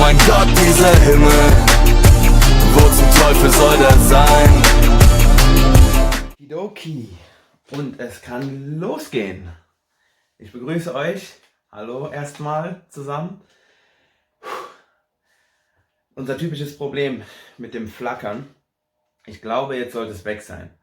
mein Gott, dieser Himmel, wo zum Teufel soll der sein? Okidoki. Und es kann losgehen. Ich begrüße euch. Hallo erstmal zusammen. Unser typisches Problem mit dem Flackern. Ich glaube, jetzt sollte es weg sein.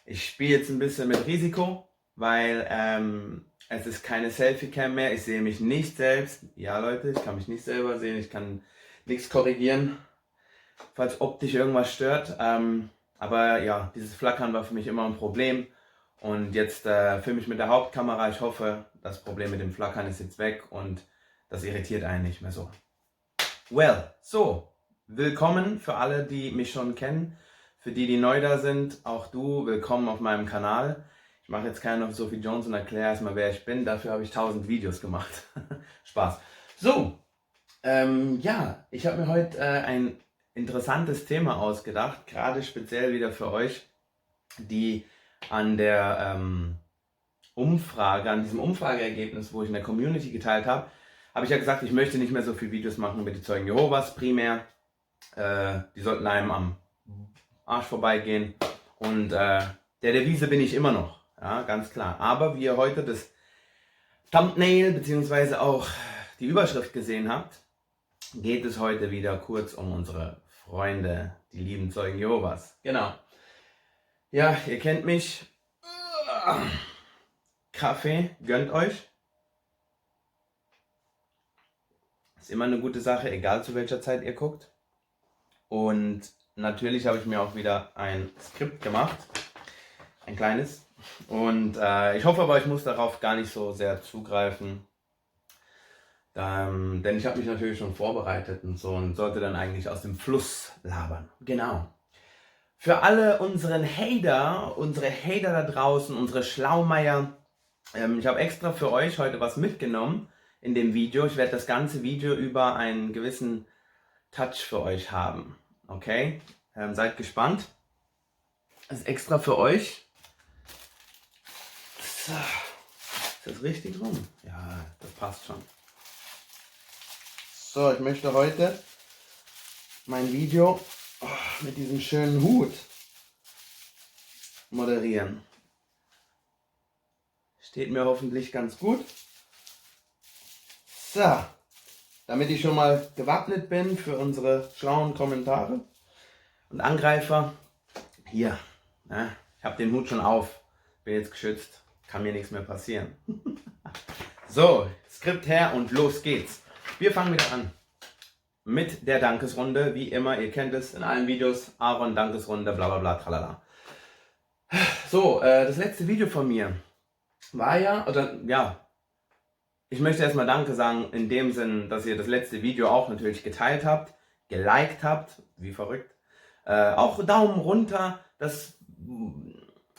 Ich spiele jetzt ein bisschen mit Risiko, weil es ist keine Selfie-Cam mehr. Ich sehe mich nicht selbst. Ja Leute, ich kann mich nicht selber sehen. Ich kann nichts korrigieren, falls optisch irgendwas stört. Aber ja, dieses Flackern war für mich immer ein Problem. Und jetzt filme ich mit der Hauptkamera. Ich hoffe, das Problem mit dem Flackern ist jetzt weg und das irritiert einen nicht mehr so. Well, so, willkommen für alle, die mich schon kennen. Für die, die neu da sind, auch du, willkommen auf meinem Kanal. Ich mache jetzt keinen auf Sophie Jones und erkläre erstmal, wer ich bin. Dafür habe ich 1000 Videos gemacht. Spaß. So, ja, ich habe mir heute ein interessantes Thema ausgedacht, gerade speziell wieder für euch, die an der Umfrage, an diesem Umfrageergebnis, wo ich in der Community geteilt habe, habe ich ja gesagt, ich möchte nicht mehr so viele Videos machen über die Zeugen Jehovas primär. Die sollten einem am Arsch vorbeigehen und der Devise bin ich immer noch, ja, ganz klar. Aber wie ihr heute das Thumbnail bzw. auch die Überschrift gesehen habt, geht es heute wieder kurz um unsere Freunde, die lieben Zeugen Jehovas. Genau. Ja, ihr kennt mich. Kaffee, gönnt euch. Ist immer eine gute Sache, egal zu welcher Zeit ihr guckt. Und natürlich habe ich mir auch wieder ein Skript gemacht, ein kleines. Und ich hoffe aber, ich muss darauf gar nicht so sehr zugreifen. Denn ich habe mich natürlich schon vorbereitet und so und sollte dann eigentlich aus dem Fluss labern. Genau. Für alle unsere Hater da draußen, unsere Schlaumeier, ich habe extra für euch heute was mitgenommen in dem Video. Ich werde das ganze Video über einen gewissen Touch für euch haben. Okay? Seid gespannt. Das ist extra für euch. So. Ist das richtig rum? Ja, das passt schon. So, ich möchte heute mein Video mit diesem schönen Hut moderieren. Steht mir hoffentlich ganz gut. So, damit ich schon mal gewappnet bin für unsere schlauen Kommentare und Angreifer. Hier, ne? Ich habe den Hut schon auf, bin jetzt geschützt, kann mir nichts mehr passieren. So, Skript her und los geht's. Wir fangen wieder an mit der Dankesrunde, wie immer, ihr kennt es in allen Videos, Aaron, Dankesrunde, bla bla bla, tralala. So, das letzte Video von mir war ja, oder ja, ich möchte erstmal Danke sagen, in dem Sinn, dass ihr das letzte Video auch natürlich geteilt habt, geliked habt, wie verrückt. Auch Daumen runter,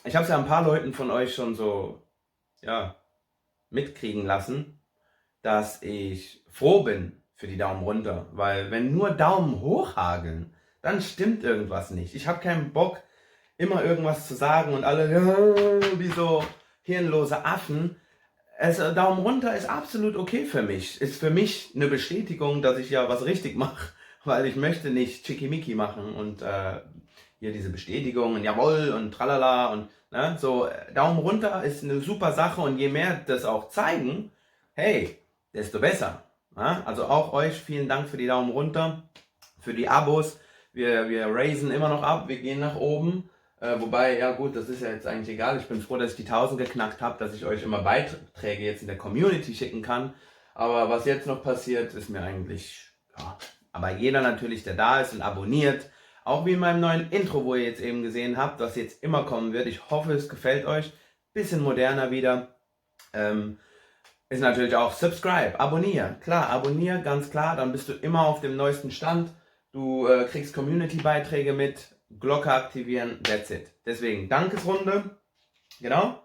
ich habe es ja ein paar Leuten von euch schon so, ja, mitkriegen lassen, dass ich froh bin für die Daumen runter, weil wenn nur Daumen hoch hageln, dann stimmt irgendwas nicht. Ich habe keinen Bock, immer irgendwas zu sagen und alle wie so hirnlose Affen. Daumen runter ist absolut okay für mich. Ist für mich eine Bestätigung, dass ich ja was richtig mache, weil ich möchte nicht Schickimicki machen und hier diese Bestätigungen, jawohl und tralala und ne, so. Daumen runter ist eine super Sache und je mehr das auch zeigen, hey, desto besser. Ja? Also auch euch vielen Dank für die Daumen runter, für die Abos. Wir raisen immer noch ab, wir gehen nach oben. Wobei, ja gut, das ist ja jetzt eigentlich egal. Ich bin froh, dass ich die 1000 geknackt habe, dass ich euch immer Beiträge jetzt in der Community schicken kann. Aber was jetzt noch passiert, ist mir eigentlich, ja. Aber jeder natürlich, der da ist und abonniert, auch wie in meinem neuen Intro, wo ihr jetzt eben gesehen habt, was jetzt immer kommen wird. Ich hoffe, es gefällt euch. Bisschen moderner wieder. Ist natürlich auch Subscribe, abonniere. Klar, abonniere, ganz klar. Dann bist du immer auf dem neuesten Stand. Du kriegst Community-Beiträge mit. Glocke aktivieren, that's it. Deswegen Dankesrunde, genau.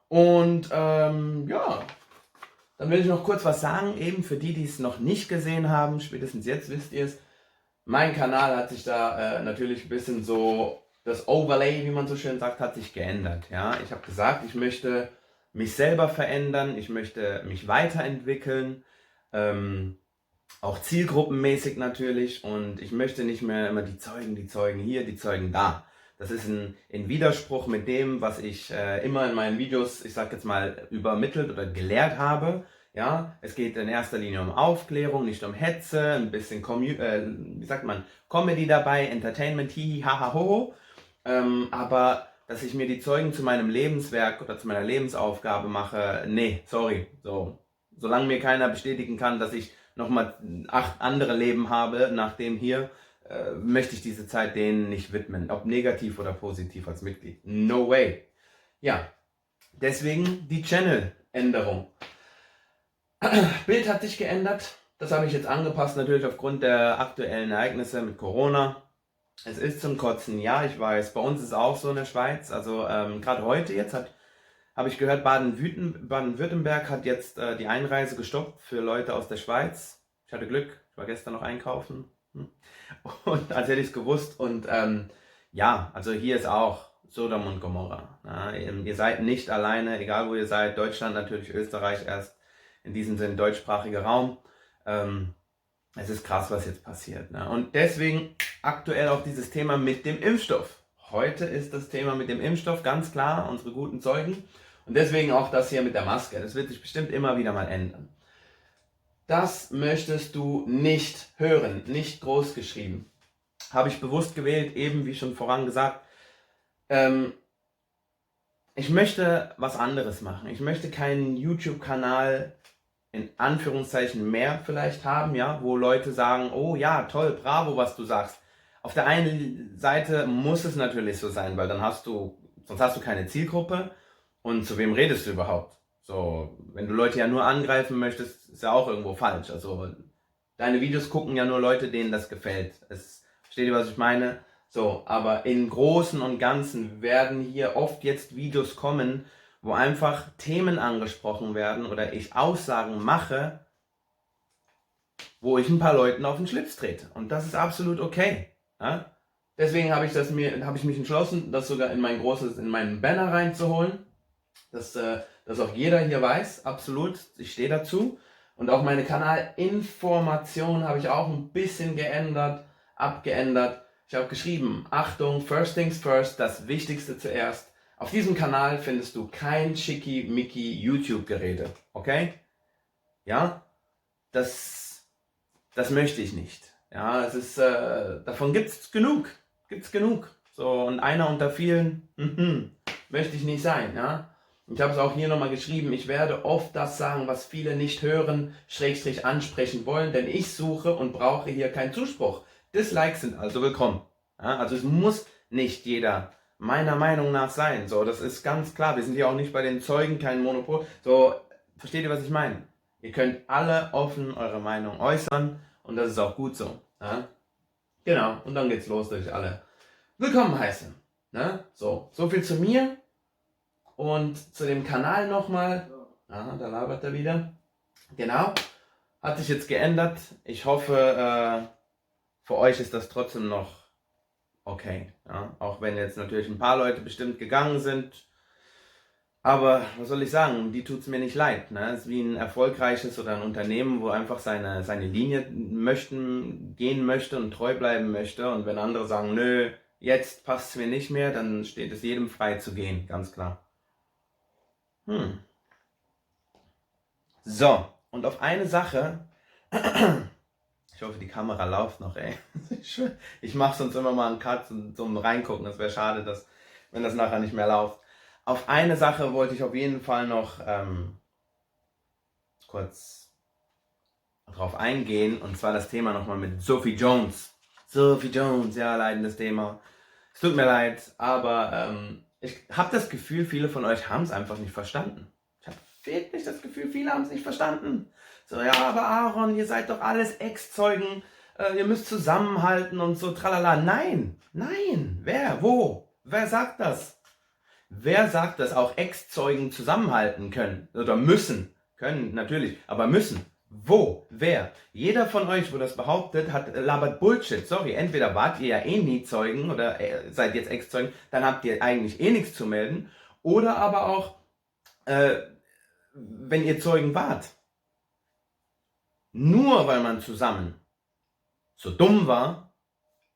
Und ja, dann will ich noch kurz was sagen, eben für die, die es noch nicht gesehen haben, spätestens jetzt wisst ihr es. Mein Kanal hat sich da natürlich ein bisschen so, das Overlay, wie man so schön sagt, hat sich geändert. Ja? Ich habe gesagt, ich möchte mich selber verändern, ich möchte mich weiterentwickeln. auch zielgruppenmäßig natürlich. Und ich möchte nicht mehr immer die Zeugen hier, die Zeugen da. Das ist in Widerspruch mit dem, was ich immer in meinen Videos, ich sag jetzt mal, übermittelt oder gelehrt habe. Ja, es geht in erster Linie um Aufklärung, nicht um Hetze, ein bisschen wie sagt man, Comedy dabei, Entertainment, hihi, haha, hoho. Aber dass ich mir die Zeugen zu meinem Lebenswerk oder zu meiner Lebensaufgabe mache, nee, sorry. So, solange mir keiner bestätigen kann, dass ich nochmal 8 andere Leben habe, nach dem hier, möchte ich diese Zeit denen nicht widmen. Ob negativ oder positiv als Mitglied. No way. Ja, deswegen die Channel-Änderung. Bild hat sich geändert. Das habe ich jetzt angepasst, natürlich aufgrund der aktuellen Ereignisse mit Corona. Es ist zum Kotzen, ja, ich weiß. Bei uns ist es auch so in der Schweiz. Also gerade heute jetzt habe ich gehört, Baden-Württemberg hat jetzt die Einreise gestoppt für Leute aus der Schweiz. Ich hatte Glück, ich war gestern noch einkaufen. Und als hätte ich es gewusst. Und ja, also hier ist auch Sodom und Gomorra. Ja, ihr seid nicht alleine, egal wo ihr seid. Deutschland natürlich, Österreich erst. In diesem Sinne deutschsprachiger Raum. Es ist krass, was jetzt passiert. Ne? Und deswegen aktuell auch dieses Thema mit dem Impfstoff. Heute ist das Thema mit dem Impfstoff ganz klar, unsere guten Zeugen. Und deswegen auch das hier mit der Maske. Das wird sich bestimmt immer wieder mal ändern. Das möchtest du nicht hören, nicht groß geschrieben. Habe ich bewusst gewählt, eben wie schon voran gesagt. Ich möchte was anderes machen. Ich möchte keinen YouTube-Kanal in Anführungszeichen mehr vielleicht haben, ja, wo Leute sagen, oh ja, toll, bravo, was du sagst. Auf der einen Seite muss es natürlich so sein, weil sonst hast du keine Zielgruppe und zu wem redest du überhaupt? So, wenn du Leute ja nur angreifen möchtest, ist ja auch irgendwo falsch. Also, deine Videos gucken ja nur Leute, denen das gefällt. Versteht ihr, was ich meine? So, aber im Großen und Ganzen werden hier oft jetzt Videos kommen, wo einfach Themen angesprochen werden oder ich Aussagen mache, wo ich ein paar Leuten auf den Schlips trete. Und das ist absolut okay. Ja? Deswegen habe ich mich entschlossen, das sogar in meinen Banner reinzuholen, dass auch jeder hier weiß, absolut, ich stehe dazu. Und auch meine Kanalinformation habe ich auch ein bisschen abgeändert. Ich habe geschrieben, Achtung, first things first, das Wichtigste zuerst. Auf diesem Kanal findest du kein schickimicki YouTube-Gerede, okay? Ja, das möchte ich nicht. Ja, davon gibt's genug. So, und einer unter vielen, möchte ich nicht sein, ja? Ich habe es auch hier nochmal geschrieben, ich werde oft das sagen, was viele nicht hören, / ansprechen wollen, denn ich suche und brauche hier keinen Zuspruch. Dislikes sind also willkommen. Ja, also es muss nicht jeder meiner Meinung nach sein. So, das ist ganz klar. Wir sind hier auch nicht bei den Zeugen, kein Monopol. So, versteht ihr, was ich meine? Ihr könnt alle offen eure Meinung äußern und das ist auch gut so. Ja? Genau, und dann geht's los, dass ich alle willkommen heiße. Ne? So viel zu mir und zu dem Kanal nochmal. Aha, da labert er wieder. Genau, hat sich jetzt geändert. Ich hoffe, für euch ist das trotzdem noch okay, ja? Auch wenn jetzt natürlich ein paar Leute bestimmt gegangen sind. Aber was soll ich sagen, die tut es mir nicht leid. Ne? Es ist wie ein erfolgreiches oder ein Unternehmen, wo einfach seine Linie gehen möchte und treu bleiben möchte. Und wenn andere sagen, nö, jetzt passt es mir nicht mehr, dann steht es jedem frei zu gehen, ganz klar. So, und auf eine Sache... Ich hoffe, die Kamera läuft noch, ey. Ich mache sonst immer mal einen Cut und so reingucken. Das wäre schade, wenn das nachher nicht mehr läuft. Auf eine Sache wollte ich auf jeden Fall noch kurz drauf eingehen. Und zwar das Thema nochmal mit Sophie Jones. Sophie Jones, ja, leidendes Thema. Es tut mir leid, aber ich habe das Gefühl, viele von euch haben es einfach nicht verstanden. Ich habe wirklich das Gefühl, viele haben es nicht verstanden. So, ja, aber Aaron, ihr seid doch alles Ex-Zeugen, ihr müsst zusammenhalten und so, tralala. Nein, wer, wo, wer sagt das? Wer sagt, dass auch Ex-Zeugen zusammenhalten können oder müssen? Können natürlich, aber müssen. Wo, wer? Jeder von euch, wo das behauptet, labert Bullshit. Sorry, entweder wart ihr ja eh nie Zeugen oder seid jetzt Ex-Zeugen, dann habt ihr eigentlich eh nichts zu melden. Oder aber auch, wenn ihr Zeugen wart. nur weil man zusammen so dumm war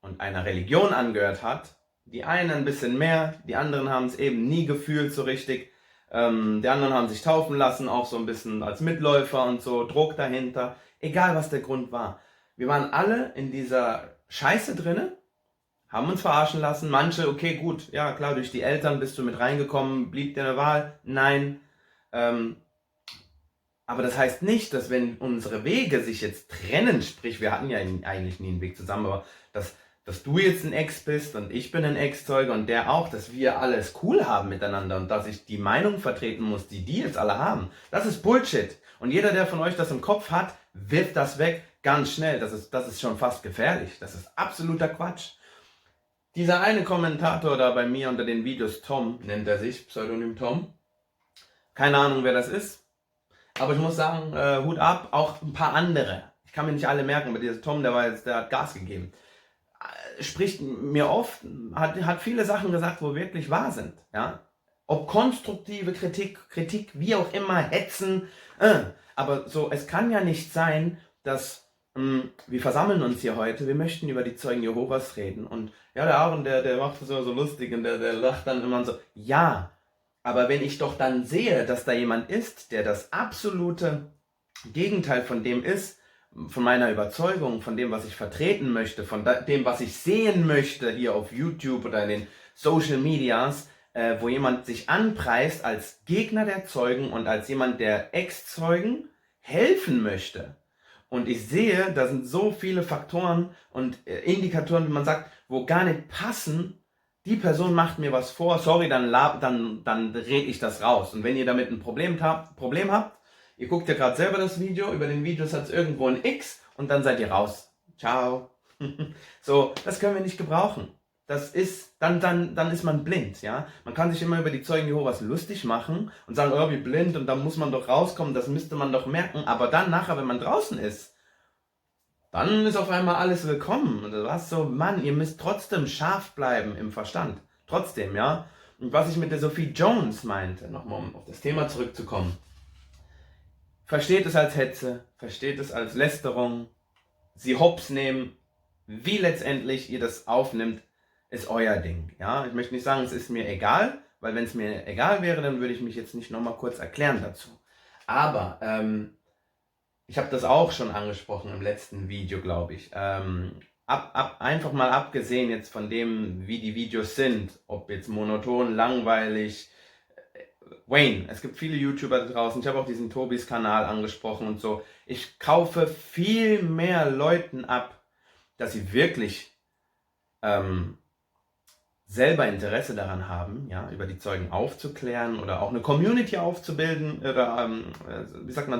und einer Religion angehört hat, die einen ein bisschen mehr, die anderen haben es eben nie gefühlt so richtig, die anderen haben sich taufen lassen, auch so ein bisschen als Mitläufer und so, Druck dahinter, egal was der Grund war. Wir waren alle in dieser Scheiße drinne, haben uns verarschen lassen, manche, okay, gut, ja klar, durch die Eltern bist du mit reingekommen, blieb dir eine Wahl? Nein. Aber das heißt nicht, dass wenn unsere Wege sich jetzt trennen, sprich, wir hatten ja eigentlich nie einen Weg zusammen, aber dass du jetzt ein Ex bist und ich bin ein Ex-Zeuge und der auch, dass wir alles cool haben miteinander und dass ich die Meinung vertreten muss, die jetzt alle haben, das ist Bullshit. Und jeder, der von euch das im Kopf hat, wirft das weg ganz schnell. Das ist schon fast gefährlich. Das ist absoluter Quatsch. Dieser eine Kommentator da bei mir unter den Videos, Tom nennt er sich, Pseudonym Tom. Keine Ahnung, wer das ist. Aber ich muss sagen, Hut ab, auch ein paar andere. Ich kann mir nicht alle merken, aber dieser Tom, der hat Gas gegeben. Spricht mir oft, hat viele Sachen gesagt, wo wirklich wahr sind. Ja? Ob konstruktive Kritik, wie auch immer, Hetzen. Aber so, es kann ja nicht sein, dass wir versammeln uns hier heute, wir möchten über die Zeugen Jehovas reden. Und ja, der Aaron, der macht das immer so lustig und der lacht dann immer so, ja, aber wenn ich doch dann sehe, dass da jemand ist, der das absolute Gegenteil von dem ist, von meiner Überzeugung, von dem, was ich vertreten möchte, von dem, was ich sehen möchte hier auf YouTube oder in den Social Medias, wo jemand sich anpreist als Gegner der Zeugen und als jemand, der Ex-Zeugen helfen möchte. Und ich sehe, da sind so viele Faktoren und Indikatoren, wie man sagt, wo gar nicht passen. Die Person macht mir was vor, sorry, dann rede ich das raus. Und wenn ihr damit ein Problem habt, ihr guckt ja gerade selber das Video, über den Videos hat es irgendwo ein X und dann seid ihr raus. Ciao. So, das können wir nicht gebrauchen. Das ist, dann ist man blind, ja. Man kann sich immer über die Zeugen Jehovas lustig machen und sagen, oh, wie blind und dann muss man doch rauskommen, das müsste man doch merken. Aber dann nachher, wenn man draußen ist, dann ist auf einmal alles willkommen. Und du hast so, Mann, ihr müsst trotzdem scharf bleiben im Verstand. Trotzdem, ja. Und was ich mit der Sophie Jones meinte, nochmal um auf das Thema zurückzukommen. Versteht es als Hetze, versteht es als Lästerung, sie hops nehmen, wie letztendlich ihr das aufnimmt, ist euer Ding. Ja? Ich möchte nicht sagen, es ist mir egal, weil wenn es mir egal wäre, dann würde ich mich jetzt nicht nochmal kurz erklären dazu. Aber ich habe das auch schon angesprochen im letzten Video, glaube ich. Einfach mal abgesehen jetzt von dem, wie die Videos sind, ob jetzt monoton, langweilig. Wayne, es gibt viele YouTuber da draußen, ich habe auch diesen Tobis Kanal angesprochen und so. Ich kaufe viel mehr Leuten ab, dass sie wirklich selber Interesse daran haben, ja, über die Zeugen aufzuklären oder auch eine Community aufzubilden oder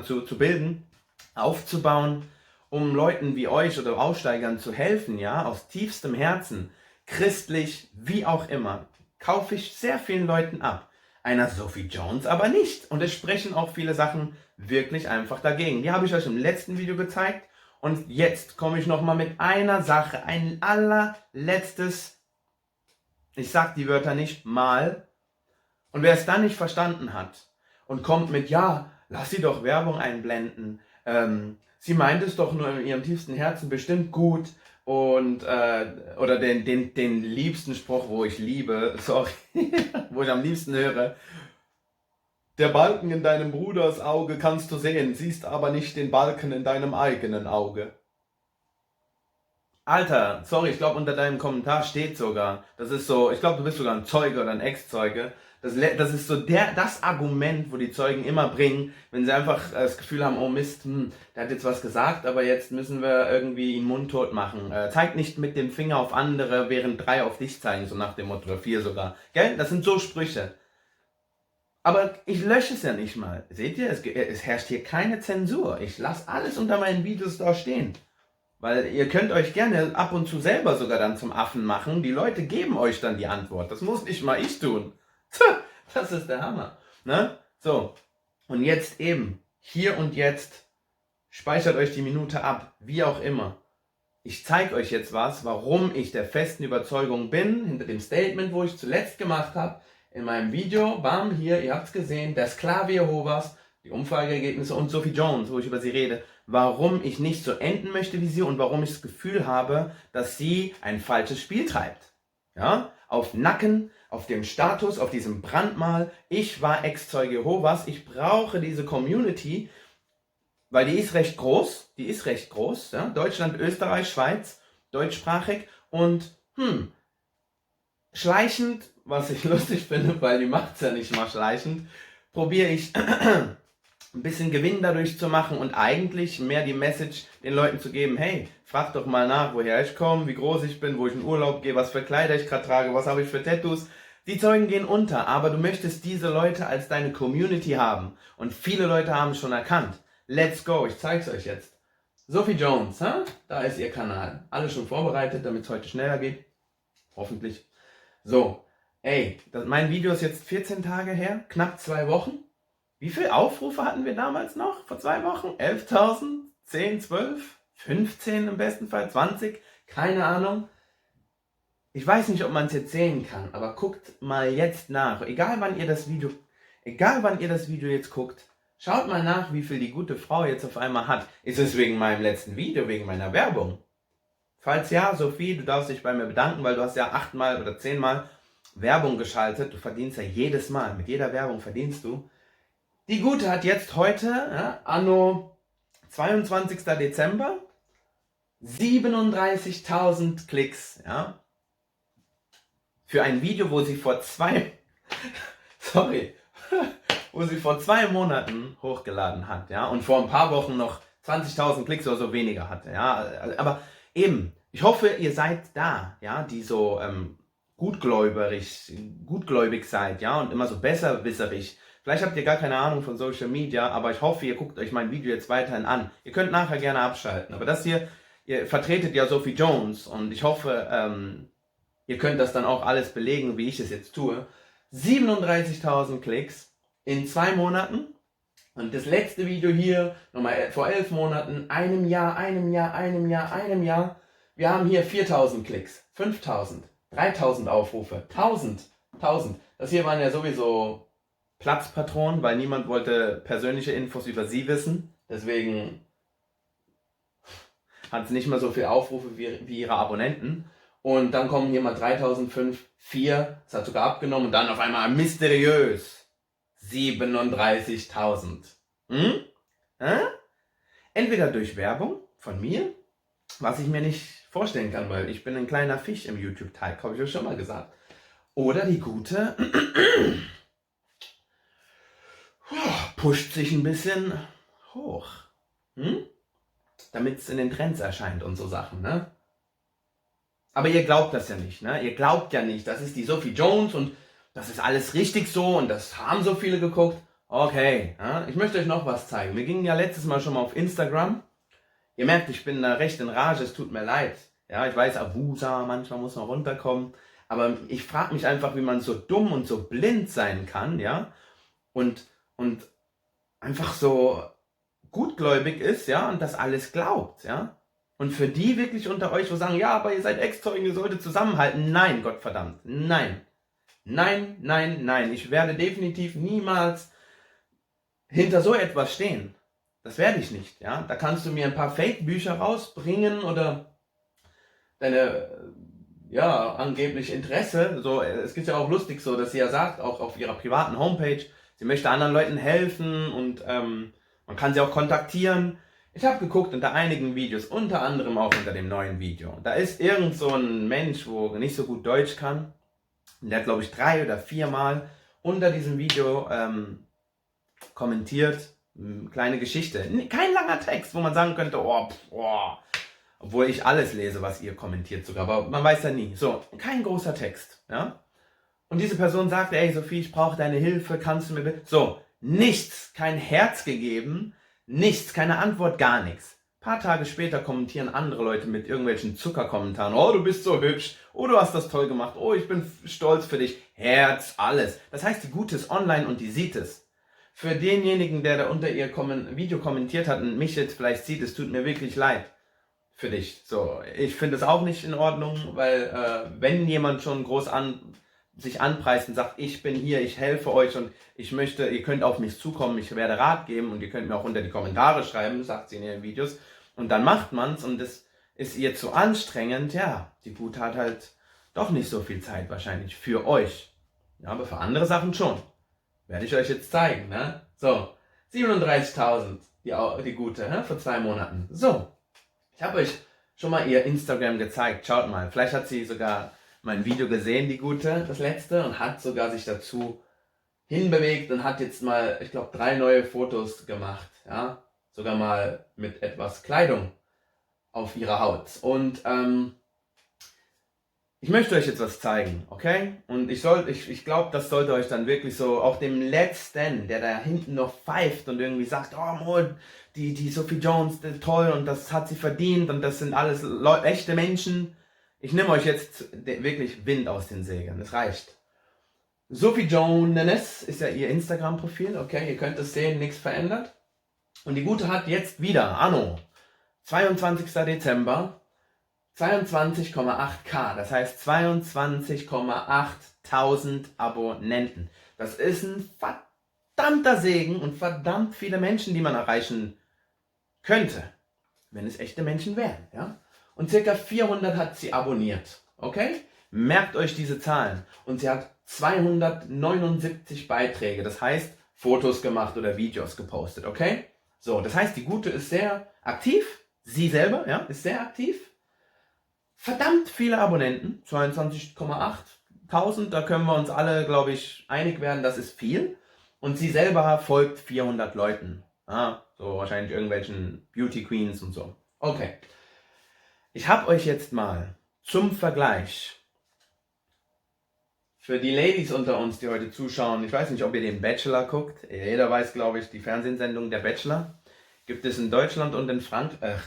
zu bilden, aufzubauen, um Leuten wie euch oder Aussteigern zu helfen, ja, aus tiefstem Herzen, christlich, wie auch immer, kaufe ich sehr vielen Leuten ab. Einer Sophie Jones aber nicht. Und es sprechen auch viele Sachen wirklich einfach dagegen. Die habe ich euch im letzten Video gezeigt. Und jetzt komme ich nochmal mit einer Sache, ein allerletztes, ich sag die Wörter nicht, Mal. Und wer es dann nicht verstanden hat und kommt mit, ja, lass sie doch Werbung einblenden, sie meint es doch nur in ihrem tiefsten Herzen bestimmt gut und, oder den liebsten Spruch, wo ich liebe, sorry, wo ich am liebsten höre, der Balken in deinem Bruders Auge kannst du sehen, siehst aber nicht den Balken in deinem eigenen Auge. Alter, sorry, ich glaube unter deinem Kommentar steht sogar, das ist so, ich glaube du bist sogar ein Zeuge oder ein Ex-Zeuge, das ist so das Argument, wo die Zeugen immer bringen, wenn sie einfach das Gefühl haben, oh Mist, der hat jetzt was gesagt, aber jetzt müssen wir irgendwie ihn mundtot machen. Zeig nicht mit dem Finger auf andere, während 3 auf dich zeigen, so nach dem Motto, oder 4 sogar. Gell? Das sind so Sprüche. Aber ich lösche es ja nicht mal. Seht ihr, es herrscht hier keine Zensur. Ich lasse alles unter meinen Videos da stehen. Weil ihr könnt euch gerne ab und zu selber sogar dann zum Affen machen. Die Leute geben euch dann die Antwort. Das muss nicht mal ich tun. Das ist der Hammer. Ne? So, und jetzt eben, hier und jetzt, speichert euch die Minute ab, wie auch immer. Ich zeige euch jetzt was, warum ich der festen Überzeugung bin, hinter dem Statement, wo ich zuletzt gemacht habe, in meinem Video, bam, hier, ihr habt es gesehen, der Sklave Jehovas, die Umfrageergebnisse und Sophie Jones, wo ich über sie rede. warum ich nicht so enden möchte wie sie und warum ich das Gefühl habe, dass sie ein falsches Spiel treibt. Ja? Auf Nacken, auf dem Status, auf diesem Brandmal. Ich war Ex-Zeuge Jehovas. Ich brauche diese Community, weil die ist recht groß. Ja? Deutschland, Österreich, Schweiz, deutschsprachig. Und schleichend, was ich lustig finde, weil die macht es ja nicht mal schleichend, probiere ich ein bisschen Gewinn dadurch zu machen und eigentlich mehr die Message den Leuten zu geben, hey, frag doch mal nach, woher ich komme, wie groß ich bin, wo ich in Urlaub gehe, was für Kleider ich gerade trage, was habe ich für Tattoos. Die Zeugen gehen unter, aber du möchtest diese Leute als deine Community haben. Und viele Leute haben es schon erkannt. Let's go, ich zeige es euch jetzt. Sophie Jones, da ist ihr Kanal. Alles schon vorbereitet, damit es heute schneller geht. Hoffentlich. So, ey, mein Video ist jetzt 14 Tage her, knapp 2 Wochen. Wie viele Aufrufe hatten wir damals noch, vor 2 Wochen? 11.000? 10, 12? 15 im besten Fall? 20? Keine Ahnung. Ich weiß nicht, ob man es jetzt sehen kann, aber guckt mal jetzt nach. Egal wann ihr das Video jetzt guckt, schaut mal nach, wie viel die gute Frau jetzt auf einmal hat. Ist es wegen meinem letzten Video, wegen meiner Werbung? Falls ja, Sophie, du darfst dich bei mir bedanken, weil du hast ja 8-mal oder 10-mal Werbung geschaltet. Du verdienst ja jedes Mal, mit jeder Werbung verdienst du. Die Gute hat jetzt heute, anno 22. Dezember, 37.000 Klicks, für ein Video, wo sie vor 2 Monaten hochgeladen hat, und vor ein paar Wochen noch 20.000 Klicks oder so weniger hatte, aber eben, ich hoffe, ihr seid da, die so gutgläubig seid, und immer so besserwisserig. Vielleicht habt ihr gar keine Ahnung von Social Media, aber ich hoffe, ihr guckt euch mein Video jetzt weiterhin an. Ihr könnt nachher gerne abschalten, aber das hier, ihr vertretet ja Sophie Jones und ich hoffe, ihr könnt das dann auch alles belegen, wie ich es jetzt tue. 37.000 Klicks in 2 Monaten und das letzte Video hier, nochmal vor 11 Monaten, einem Jahr. Wir haben hier 4.000 Klicks, 5.000, 3.000 Aufrufe, 1.000. Das hier waren ja sowieso Platzpatronen, weil niemand wollte persönliche Infos über sie wissen. Deswegen hat es nicht mehr so viele Aufrufe wie ihre Abonnenten. Und dann kommen hier mal 3.005, 4, das hat sogar abgenommen und dann auf einmal mysteriös 37.000. Entweder durch Werbung von mir, was ich mir nicht vorstellen kann, weil ich bin ein kleiner Fisch im YouTube-Teig, habe ich euch schon mal gesagt. Oder die Gute pusht sich ein bisschen hoch, damit es in den Trends erscheint und so Sachen, Aber ihr glaubt das ja nicht, Ihr glaubt ja nicht, das ist die Sophie Jones und das ist alles richtig so und das haben so viele geguckt. Okay, ich möchte euch noch was zeigen. Wir gingen ja letztes Mal schon mal auf Instagram. Ihr merkt, ich bin da recht in Rage, es tut mir leid. Ich weiß, Abusa, manchmal muss man runterkommen. Aber ich frage mich einfach, wie man so dumm und so blind sein kann, und einfach so gutgläubig ist, und das alles glaubt, Und für die wirklich unter euch, wo sagen, aber ihr seid Ex-Zeugen, ihr solltet zusammenhalten. Nein, Gottverdammt, nein. Ich werde definitiv niemals hinter so etwas stehen. Das werde ich nicht, Da kannst du mir ein paar Fake-Bücher rausbringen oder deine, angeblich Interesse. So, es gibt ja auch lustig so, dass sie ja sagt, auch auf ihrer privaten Homepage, sie möchte anderen Leuten helfen und man kann sie auch kontaktieren. Ich habe geguckt unter einigen Videos, unter anderem auch unter dem neuen Video. Da ist irgend so ein Mensch, wo nicht so gut Deutsch kann. Und der hat, glaube ich, 3 oder 4 Mal unter diesem Video kommentiert. Kleine Geschichte. Kein langer Text, wo man sagen könnte, obwohl ich alles lese, was ihr kommentiert sogar. Aber man weiß ja nie. So, kein großer Text. Und diese Person sagte, ey Sophie, ich brauche deine Hilfe, kannst du mir bitte... So, nichts, kein Herz gegeben, nichts, keine Antwort, gar nichts. Ein paar Tage später kommentieren andere Leute mit irgendwelchen Zuckerkommentaren. Oh, du bist so hübsch. Oh, du hast das toll gemacht. Oh, ich bin stolz für dich. Herz, alles. Das heißt, die Gute ist online und die sieht es. Für denjenigen, der da unter ihr Video kommentiert hat und mich jetzt vielleicht sieht, es tut mir wirklich leid für dich. So, ich finde es auch nicht in Ordnung, weil wenn jemand schon groß sich anpreist und sagt, ich bin hier, ich helfe euch und ich möchte, ihr könnt auf mich zukommen, ich werde Rat geben und ihr könnt mir auch unter die Kommentare schreiben, sagt sie in ihren Videos. Und dann macht man's und das ist ihr zu anstrengend. Ja, die Gute hat halt doch nicht so viel Zeit wahrscheinlich für euch. Ja, aber für andere Sachen schon. Werde ich euch jetzt zeigen, ne? So, 37.000, die Gute, ne? Vor 2 Monaten. So, ich habe euch schon mal ihr Instagram gezeigt. Schaut mal, vielleicht hat sie sogar mein Video gesehen, die Gute, das letzte, und hat sogar sich dazu hinbewegt und hat jetzt mal, ich glaube, 3 neue Fotos gemacht, ja, sogar mal mit etwas Kleidung auf ihrer Haut. Und ich möchte euch jetzt was zeigen, okay? Und ich glaube, das sollte euch dann wirklich so, auch dem Letzten, der da hinten noch pfeift und irgendwie sagt, oh Mo, die Sophie Jones, toll und das hat sie verdient und das sind alles echte Menschen. Ich nehme euch jetzt wirklich Wind aus den Segeln, das reicht. Sophie Jones ist ja ihr Instagram-Profil, okay, ihr könnt es sehen, nichts verändert. Und die Gute hat jetzt wieder, anno 22. Dezember, 22,8k, das heißt 22,8.000 Abonnenten. Das ist ein verdammter Segen und verdammt viele Menschen, die man erreichen könnte, wenn es echte Menschen wären, ja? Und circa 400 hat sie abonniert, okay? Merkt euch diese Zahlen. Und sie hat 279 Beiträge, das heißt Fotos gemacht oder Videos gepostet, okay? So, das heißt, die Gute ist sehr aktiv, sie selber, ja, ist sehr aktiv. Verdammt viele Abonnenten, 22,8.000, da können wir uns alle, glaube ich, einig werden, das ist viel. Und sie selber folgt 400 Leuten, so wahrscheinlich irgendwelchen Beauty Queens und so. Okay. Ich habe euch jetzt mal zum Vergleich für die Ladies unter uns, die heute zuschauen, ich weiß nicht, ob ihr den Bachelor guckt. Jeder weiß, glaube ich, die Fernsehsendung Der Bachelor. Gibt es in Deutschland und in Frankreich.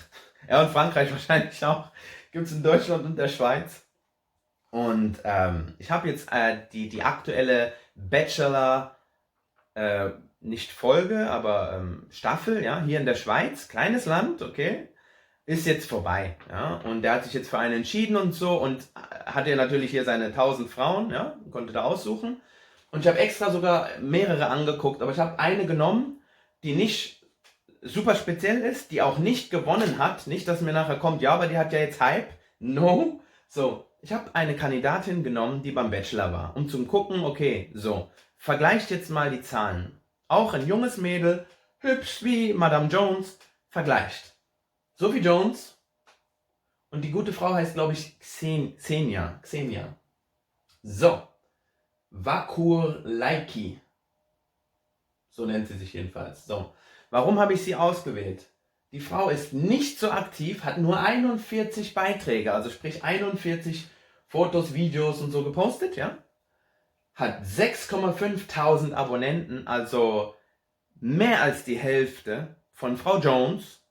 Und Frankreich wahrscheinlich auch. Gibt es in Deutschland und der Schweiz. Und ich habe jetzt die aktuelle Bachelor, nicht Folge, aber Staffel, ja, hier in der Schweiz. Kleines Land, okay. Ist jetzt vorbei, ja, und der hat sich jetzt für einen entschieden und so und hatte natürlich hier seine 1000 Frauen, ja, konnte da aussuchen und ich habe extra sogar mehrere angeguckt, aber ich habe eine genommen, die nicht super speziell ist, die auch nicht gewonnen hat, nicht, dass mir nachher kommt, ja, aber die hat ja jetzt Hype, no, so, ich habe eine Kandidatin genommen, die beim Bachelor war, um zum gucken, okay, so, vergleicht jetzt mal die Zahlen, auch ein junges Mädel, hübsch wie Madame Jones, vergleicht. Sophie Jones und die gute Frau heißt, glaube ich, Xenia. So, Vakur Laiki. So nennt sie sich jedenfalls. So, warum habe ich sie ausgewählt? Die Frau ist nicht so aktiv, hat nur 41 Beiträge, also sprich 41 Fotos, Videos und so gepostet, ja? Hat 6.500 Abonnenten, also mehr als die Hälfte von Frau Jones.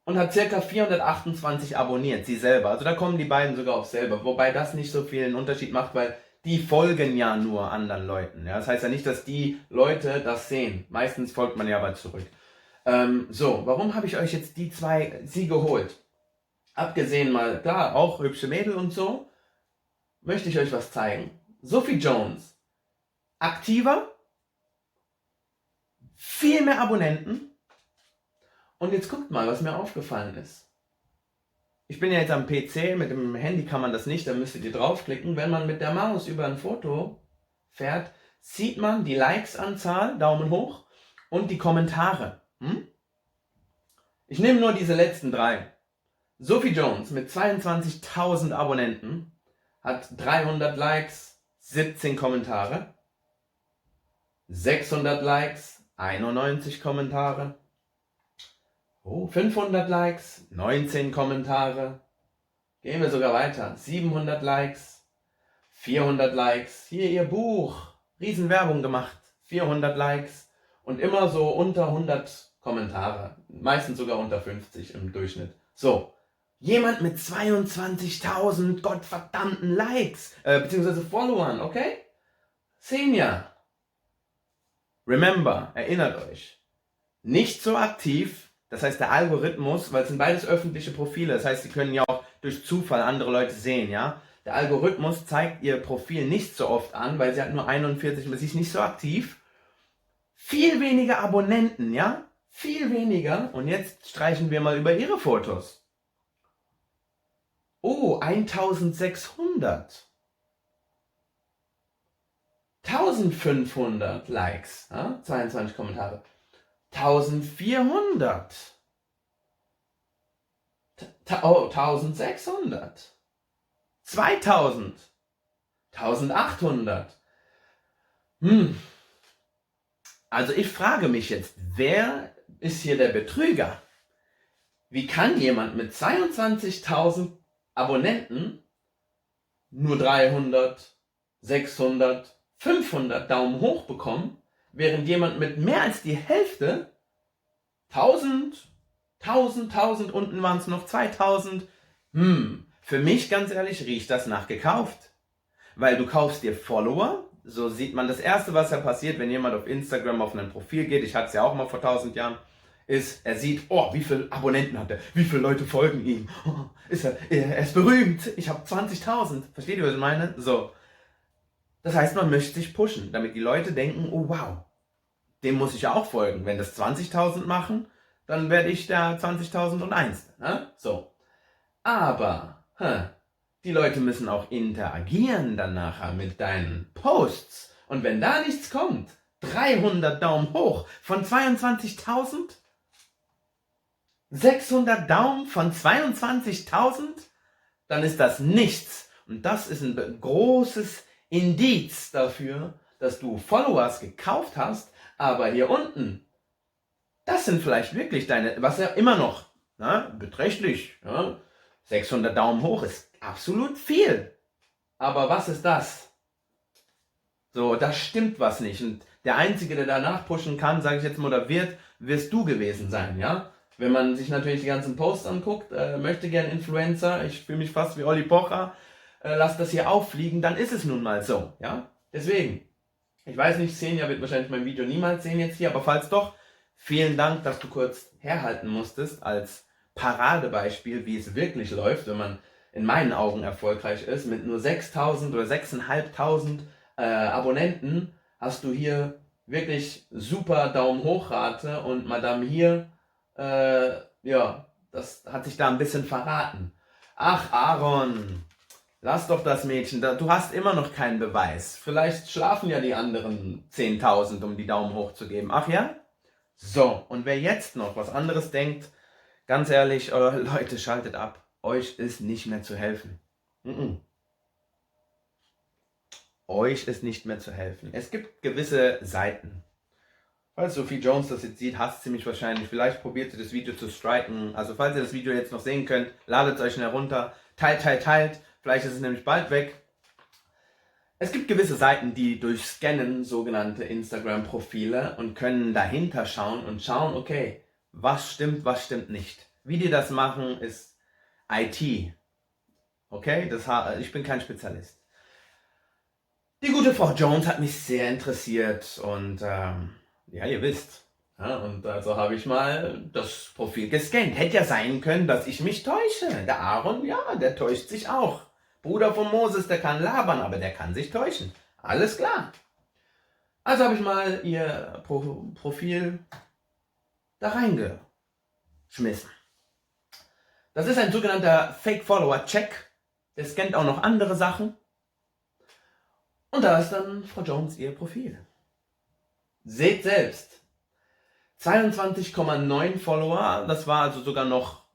Und hat ca. 428 abonniert, sie selber. Also da kommen die beiden sogar auf selber. Wobei das nicht so viel einen Unterschied macht, weil die folgen ja nur anderen Leuten. Ja? Das heißt ja nicht, dass die Leute das sehen. Meistens folgt man ja aber zurück. So, warum habe ich euch jetzt sie geholt? Abgesehen mal, klar, auch hübsche Mädel und so, möchte ich euch was zeigen. Sophie Jones, aktiver, viel mehr Abonnenten. Und jetzt guckt mal, was mir aufgefallen ist. Ich bin ja jetzt am PC, mit dem Handy kann man das nicht, da müsstet ihr draufklicken. Wenn man mit der Maus über ein Foto fährt, sieht man die Likes-Anzahl, Daumen hoch, und die Kommentare. Ich nehme nur diese letzten 3. Sophie Jones mit 22.000 Abonnenten hat 300 Likes, 17 Kommentare. 600 Likes, 91 Kommentare. 500 Likes, 19 Kommentare. Gehen wir sogar weiter. 700 Likes, 400 Likes. Hier ihr Buch. Riesenwerbung gemacht. 400 Likes. Und immer so unter 100 Kommentare. Meistens sogar unter 50 im Durchschnitt. So. Jemand mit 22.000 gottverdammten Likes. Beziehungsweise Followern, okay? Xenia. Remember, erinnert euch. Nicht so aktiv. Das heißt, der Algorithmus, weil es sind beides öffentliche Profile, das heißt, sie können ja auch durch Zufall andere Leute sehen, ja. Der Algorithmus zeigt ihr Profil nicht so oft an, weil sie hat nur 41, sie ist nicht so aktiv. Viel weniger Abonnenten, ja? Viel weniger. Und jetzt streichen wir mal über ihre Fotos. Oh, 1600. 1500 Likes, ja? 22 Kommentare. 1400. 1600. 2000. 1800. Also ich frage mich jetzt, wer ist hier der Betrüger? Wie kann jemand mit 22.000 Abonnenten nur 300, 600, 500 Daumen hoch bekommen, während jemand mit mehr als die Hälfte 1000, 1000, unten waren es noch 2000. Für mich ganz ehrlich riecht das nach gekauft. Weil du kaufst dir Follower, so sieht man das Erste, was ja passiert, wenn jemand auf Instagram auf ein Profil geht, ich hatte es ja auch mal vor 1000 Jahren, ist, er sieht, oh, wie viele Abonnenten hat er, wie viele Leute folgen ihm, oh, er ist berühmt, ich habe 20.000, versteht ihr, was ich meine? So. Das heißt, man möchte sich pushen, damit die Leute denken, oh wow, dem muss ich ja auch folgen. Wenn das 20.000 machen, dann werde ich der 20.001. Ne? So. Aber, die Leute müssen auch interagieren dann nachher mit deinen Posts. Und wenn da nichts kommt, 300 Daumen hoch von 22.000? 600 Daumen von 22.000? Dann ist das nichts. Und das ist ein großes Indiz dafür, dass du Followers gekauft hast, aber hier unten, das sind vielleicht wirklich deine, was ja immer noch, beträchtlich, 600 Daumen hoch ist absolut viel. Aber was ist das? So, da stimmt was nicht. Und der Einzige, der danach pushen kann, sage ich jetzt mal, oder wirst du gewesen sein, ja? Wenn man sich natürlich die ganzen Posts anguckt, möchte gern Influencer, ich fühle mich fast wie Olli Pocher, lass das hier auffliegen, dann ist es nun mal so, ja? Deswegen, ich weiß nicht, Xenia wird wahrscheinlich mein Video niemals sehen jetzt hier, aber falls doch, vielen Dank, dass du kurz herhalten musstest als Paradebeispiel, wie es wirklich läuft, wenn man in meinen Augen erfolgreich ist. Mit nur 6.000 oder 6.500 Abonnenten hast du hier wirklich super Daumen hoch Rate und Madame hier, das hat sich da ein bisschen verraten. Ach Aaron, lass doch das Mädchen, du hast immer noch keinen Beweis. Vielleicht schlafen ja die anderen 10.000, um die Daumen hoch zu geben. Ach ja? So, und wer jetzt noch was anderes denkt, ganz ehrlich, Leute, schaltet ab. Euch ist nicht mehr zu helfen. Euch ist nicht mehr zu helfen. Es gibt gewisse Seiten. Falls Sophie Jones das jetzt sieht, hasst sie mich wahrscheinlich. Vielleicht probiert sie das Video zu striken. Also falls ihr das Video jetzt noch sehen könnt, ladet es euch schnell runter. Teilt. Vielleicht ist es nämlich bald weg. Es gibt gewisse Seiten, die durchscannen sogenannte Instagram-Profile und können dahinter schauen und schauen, okay, was stimmt nicht. Wie die das machen, ist IT. Okay, ich bin kein Spezialist. Die gute Frau Jones hat mich sehr interessiert und ja, ihr wisst. Ja, und also habe ich mal das Profil gescannt. Hätte ja sein können, dass ich mich täusche. Der Aaron, ja, der täuscht sich auch. Bruder von Moses, der kann labern, aber der kann sich täuschen. Alles klar. Also habe ich mal ihr Profil da reingeschmissen. Das ist ein sogenannter Fake-Follower-Check. Der scannt auch noch andere Sachen. Und da ist dann Frau Jones ihr Profil. Seht selbst. 22,9 Follower, das war also sogar noch,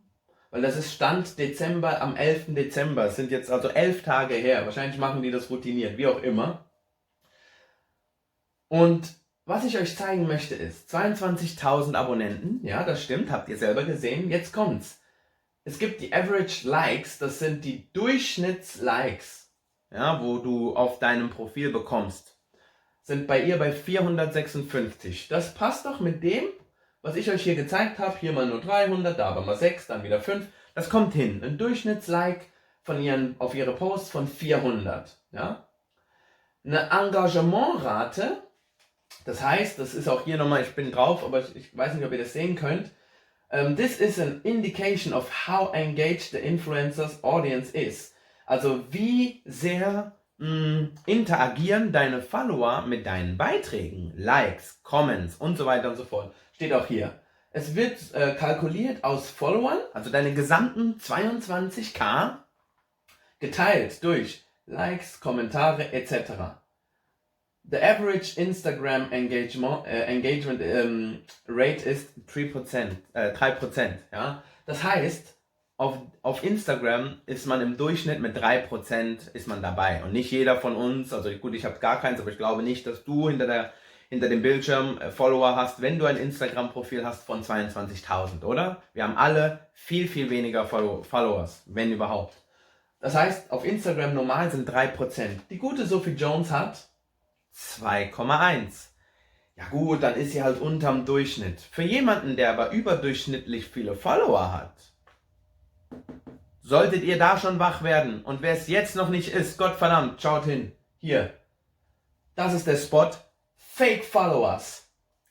weil das ist Stand Dezember, am 11. Dezember. Es sind jetzt also 11 Tage her. Wahrscheinlich machen die das routiniert, wie auch immer. Und was ich euch zeigen möchte ist, 22.000 Abonnenten, ja, das stimmt, habt ihr selber gesehen. Jetzt kommt's. Es gibt die Average Likes, das sind die Durchschnittslikes, ja, wo du auf deinem Profil bekommst. Sind bei ihr bei 456. Das passt doch mit dem, was ich euch hier gezeigt habe. Hier mal nur 300, da aber mal 6, dann wieder 5. Das kommt hin. Ein Durchschnittslike von auf ihre Posts von 400. Ja? Eine Engagementrate, das heißt, das ist auch hier nochmal, ich bin drauf, aber ich weiß nicht, ob ihr das sehen könnt. This is an indication of how engaged the influencer's audience is. Also wie sehr interagieren deine Follower mit deinen Beiträgen, Likes, Comments und so weiter und so fort. Steht auch hier. Es wird kalkuliert aus Followern, also deine gesamten 22k, geteilt durch Likes, Kommentare etc. The average Instagram engagement rate ist 3%. Ja? Das heißt, auf Instagram ist man im Durchschnitt mit 3% ist man dabei. Und nicht jeder von uns, also gut, ich habe gar keins, aber ich glaube nicht, dass du hinter dem Bildschirm Follower hast, wenn du ein Instagram-Profil hast von 22.000, oder? Wir haben alle viel, viel weniger Followers, wenn überhaupt. Das heißt, auf Instagram normal sind 3%. Die gute Sophie Jones hat 2,1. Ja gut, dann ist sie halt unterm Durchschnitt. Für jemanden, der aber überdurchschnittlich viele Follower hat, solltet ihr da schon wach werden. Und wer es jetzt noch nicht ist, Gottverdammt, schaut hin. Hier. Das ist der Spot. Fake Followers.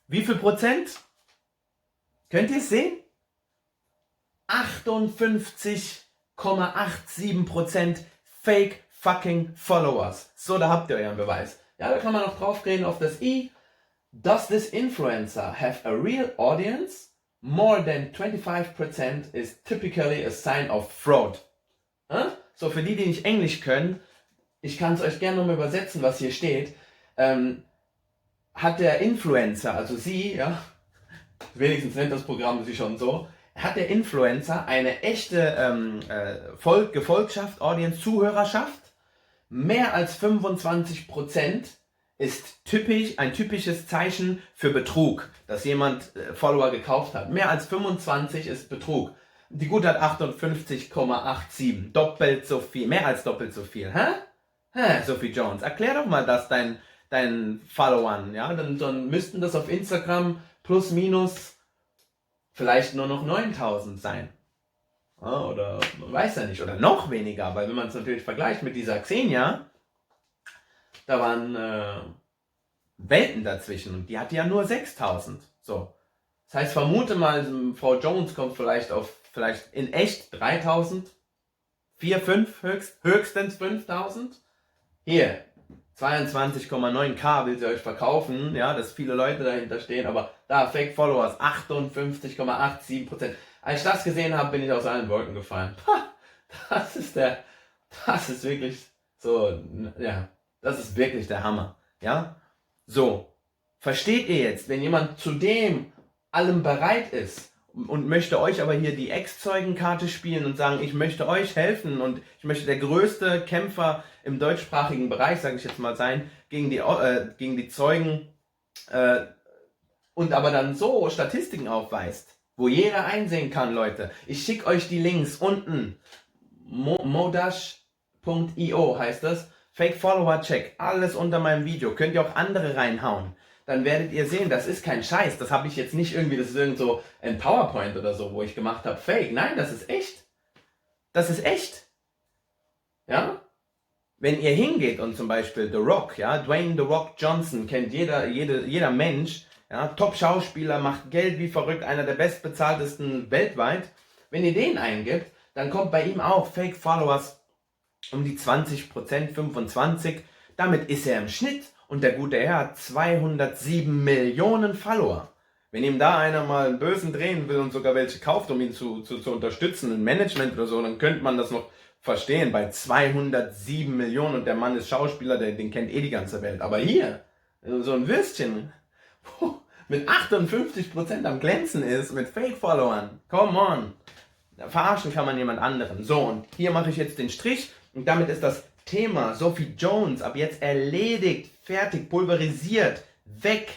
Wie viel Prozent? Könnt ihr es sehen? 58,87% Fake fucking Followers. So, da habt ihr euren Beweis. Ja, da kann man noch draufgehen auf das I. Does this influencer have a real audience? More than 25% is typically a sign of fraud. So, für die nicht Englisch können, ich kann es euch gerne nochmal übersetzen, was hier steht. Hat der Influencer, also sie, ja, wenigstens nennt das Programm sie schon so, hat der Influencer eine echte Gefolgschaft, Audience, Zuhörerschaft? Mehr als 25% ist ein typisches Zeichen für Betrug, dass jemand Follower gekauft hat. Mehr als 25 ist Betrug. Die Gute hat 58,87. Doppelt so viel, mehr als doppelt so viel. Sophie Jones, erklär doch mal das deinen Followern. Ja? Dann müssten das auf Instagram plus minus vielleicht nur noch 9.000 sein. Oder man weiß ja nicht, oder noch weniger, weil wenn man es natürlich vergleicht mit dieser Xenia, da waren Welten dazwischen und die hatte ja nur 6.000. So. Das heißt, vermute mal, Frau Jones kommt vielleicht in echt 3.000, 4, 5, höchstens 5.000. Hier, 22,9k will sie euch verkaufen, ja, dass viele Leute dahinter stehen, aber da Fake Followers 58,87%. Als ich das gesehen habe, bin ich aus allen Wolken gefallen. Das ist wirklich so, ja, das ist wirklich der Hammer, ja. So, versteht ihr jetzt, wenn jemand zu dem allem bereit ist und möchte euch aber hier die Ex-Zeugenkarte spielen und sagen, ich möchte euch helfen und ich möchte der größte Kämpfer im deutschsprachigen Bereich, sage ich jetzt mal, sein, gegen die Zeugen und aber dann so Statistiken aufweist, wo jeder einsehen kann, Leute. Ich schicke euch die Links unten. Modash.io heißt das. Fake Follower Check. Alles unter meinem Video. Könnt ihr auch andere reinhauen. Dann werdet ihr sehen, das ist kein Scheiß. Das habe ich jetzt nicht irgendwie, das ist irgend so ein PowerPoint oder so, wo ich gemacht habe. Fake. Nein, das ist echt. Das ist echt. Ja? Wenn ihr hingeht und zum Beispiel The Rock, ja, Dwayne The Rock Johnson kennt jeder Mensch, ja, Top-Schauspieler, macht Geld wie verrückt, einer der bestbezahltesten weltweit. Wenn ihr den eingibt, dann kommt bei ihm auch Fake Followers um die 20%, 25%. Damit ist er im Schnitt und der gute Herr hat 207 Millionen Follower. Wenn ihm da einer mal einen Bösen drehen will und sogar welche kauft, um ihn zu unterstützen, ein Management oder so, dann könnte man das noch verstehen bei 207 Millionen und der Mann ist Schauspieler, den kennt die ganze Welt. Aber hier, so ein Würstchen, mit 58% am Glänzen ist, mit Fake-Followern, come on. Verarschen kann man jemand anderen. So, und hier mache ich jetzt den Strich und damit ist das Thema Sophie Jones ab jetzt erledigt, fertig, pulverisiert, weg.